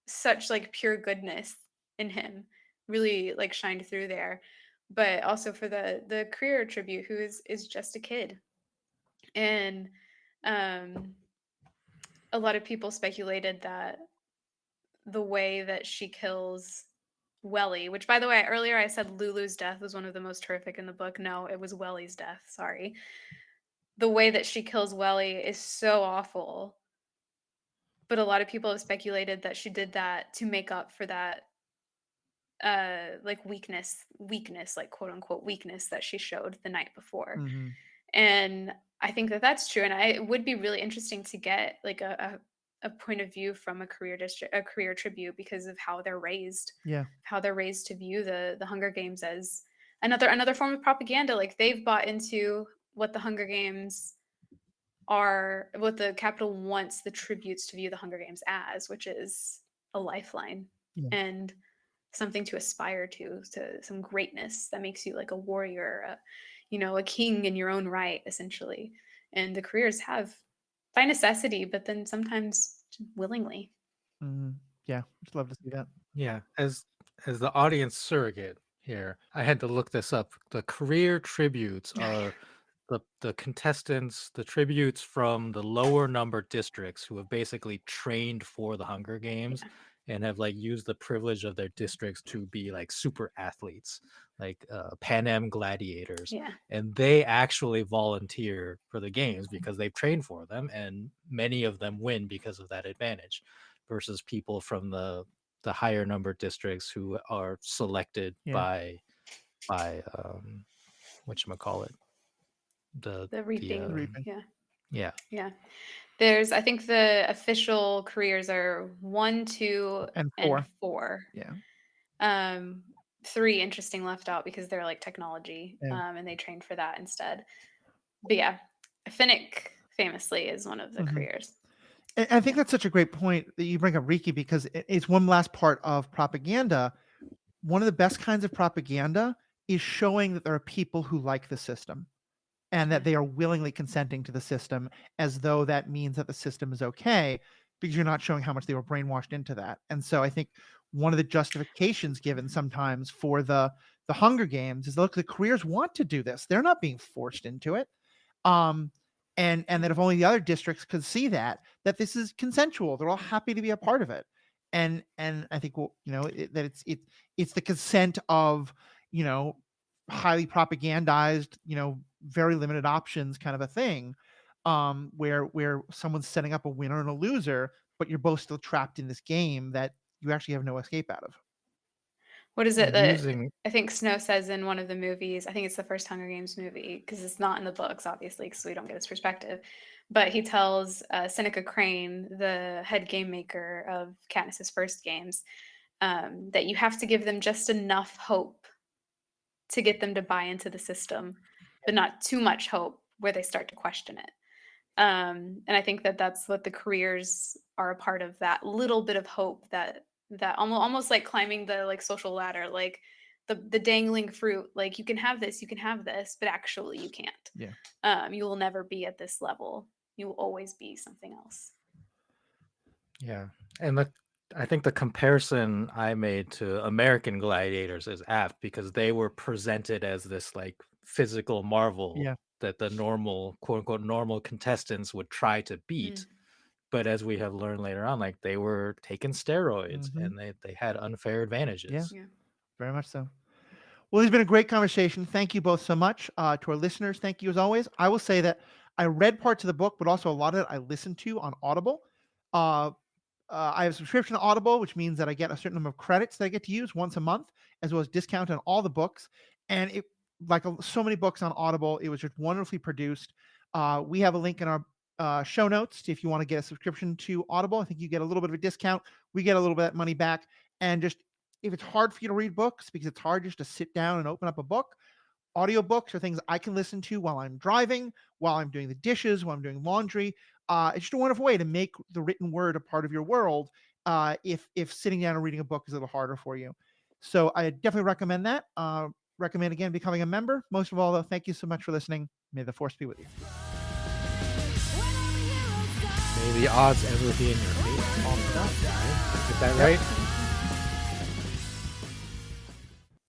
such like pure goodness in him really like shined through there. But also for the career tribute, who is just a kid. And a lot of people speculated that the way that she kills Welly, which, by the way, earlier I said Lulu's death was one of the most horrific in the book. No, it was Welly's death. Sorry. The way that she kills Welly is so awful. But a lot of people have speculated that she did that to make up for that like weakness, like quote unquote weakness that she showed the night before. Mm-hmm. And I think that that's true. And it would be really interesting to get like a point of view from a career tribute, because of how they're raised. Yeah. How they're raised to view the Hunger Games as another form of propaganda. Like, they've bought into what the Hunger Games are, what the Capitol wants the tributes to view the Hunger Games as, which is a lifeline and something to aspire to some greatness that makes you like a warrior, a king in your own right, essentially. And the careers have, by necessity, but then sometimes willingly. Mm-hmm. Yeah, I'd love to see that. Yeah, as the audience surrogate here, I had to look this up. The career tributes are the contestants, the tributes from the lower number districts who have basically trained for the Hunger Games and have like used the privilege of their districts to be like super athletes, like Pan Am gladiators. Yeah. And they actually volunteer for the games because they've trained for them, and many of them win because of that advantage, versus people from the higher number districts who are selected by whatchamacallit, the reaping. reaping. Yeah. Yeah. Yeah. I think the official careers are 1, 2, And and 4. 4. Yeah. 3 interesting left out because they're like technology, Yeah. and they trained for that instead. But yeah, Finnick famously is one of the Mhm. careers. And I think that's such a great point that you bring up, Riki, because it's one last part of propaganda. One of the best kinds of propaganda is showing that there are people who like the system and that they are willingly consenting to the system as though that means that the system is okay, because you're not showing how much they were brainwashed into that. And so I think one of the justifications given sometimes for the Hunger Games is, look, the careers want to do this. They're not being forced into it. And that if only the other districts could see that this is consensual, they're all happy to be a part of it. And I think, well, that it's the consent of, highly propagandized, very limited options kind of a thing, where someone's setting up a winner and a loser, but you're both still trapped in this game that you actually have no escape out of. What is it that Using I think Snow says in one of the movies? I think it's the first Hunger Games movie, because it's not in the books, obviously, because we don't get his perspective. But he tells Seneca Crane, the head game maker of Katniss's first games, that you have to give them just enough hope to get them to buy into the system, but not too much hope where they start to question it. And I think that that's what the careers are a part of, that little bit of hope, that almost like climbing the like social ladder, like the dangling fruit, like you can have this, but actually you can't. Yeah. You will never be at this level. You will always be something else. Yeah. And I think the comparison I made to American Gladiators is apt, because they were presented as this like physical marvel Yeah. that the normal, quote unquote, normal contestants would try to beat. But as we have learned later on, like they were taking steroids and they had unfair advantages. Yeah. Very much so. Well, it's been a great conversation. Thank you both so much. To our listeners, thank you as always. I will say that I read parts of the book, but also a lot of it I listened to on Audible. I have a subscription to Audible, which means that I get a certain number of credits that I get to use once a month, as well as discount on all the books. And it, like so many books on Audible, it was just wonderfully produced. We have a link in our show notes if you want to get a subscription to Audible. I think you get a little bit of a discount. We get a little bit of that money back. And just, if it's hard for you to read books, because it's hard just to sit down and open up a book, audiobooks are things I can listen to while I'm driving, while I'm doing the dishes, while I'm doing laundry. It's just a wonderful way to make the written word a part of your world, if sitting down and reading a book is a little harder for you. So I definitely recommend that. Recommend, again, becoming a member. Most of all, though, thank you so much for listening. May the force be with you. May the odds ever be in your favor. Get that right?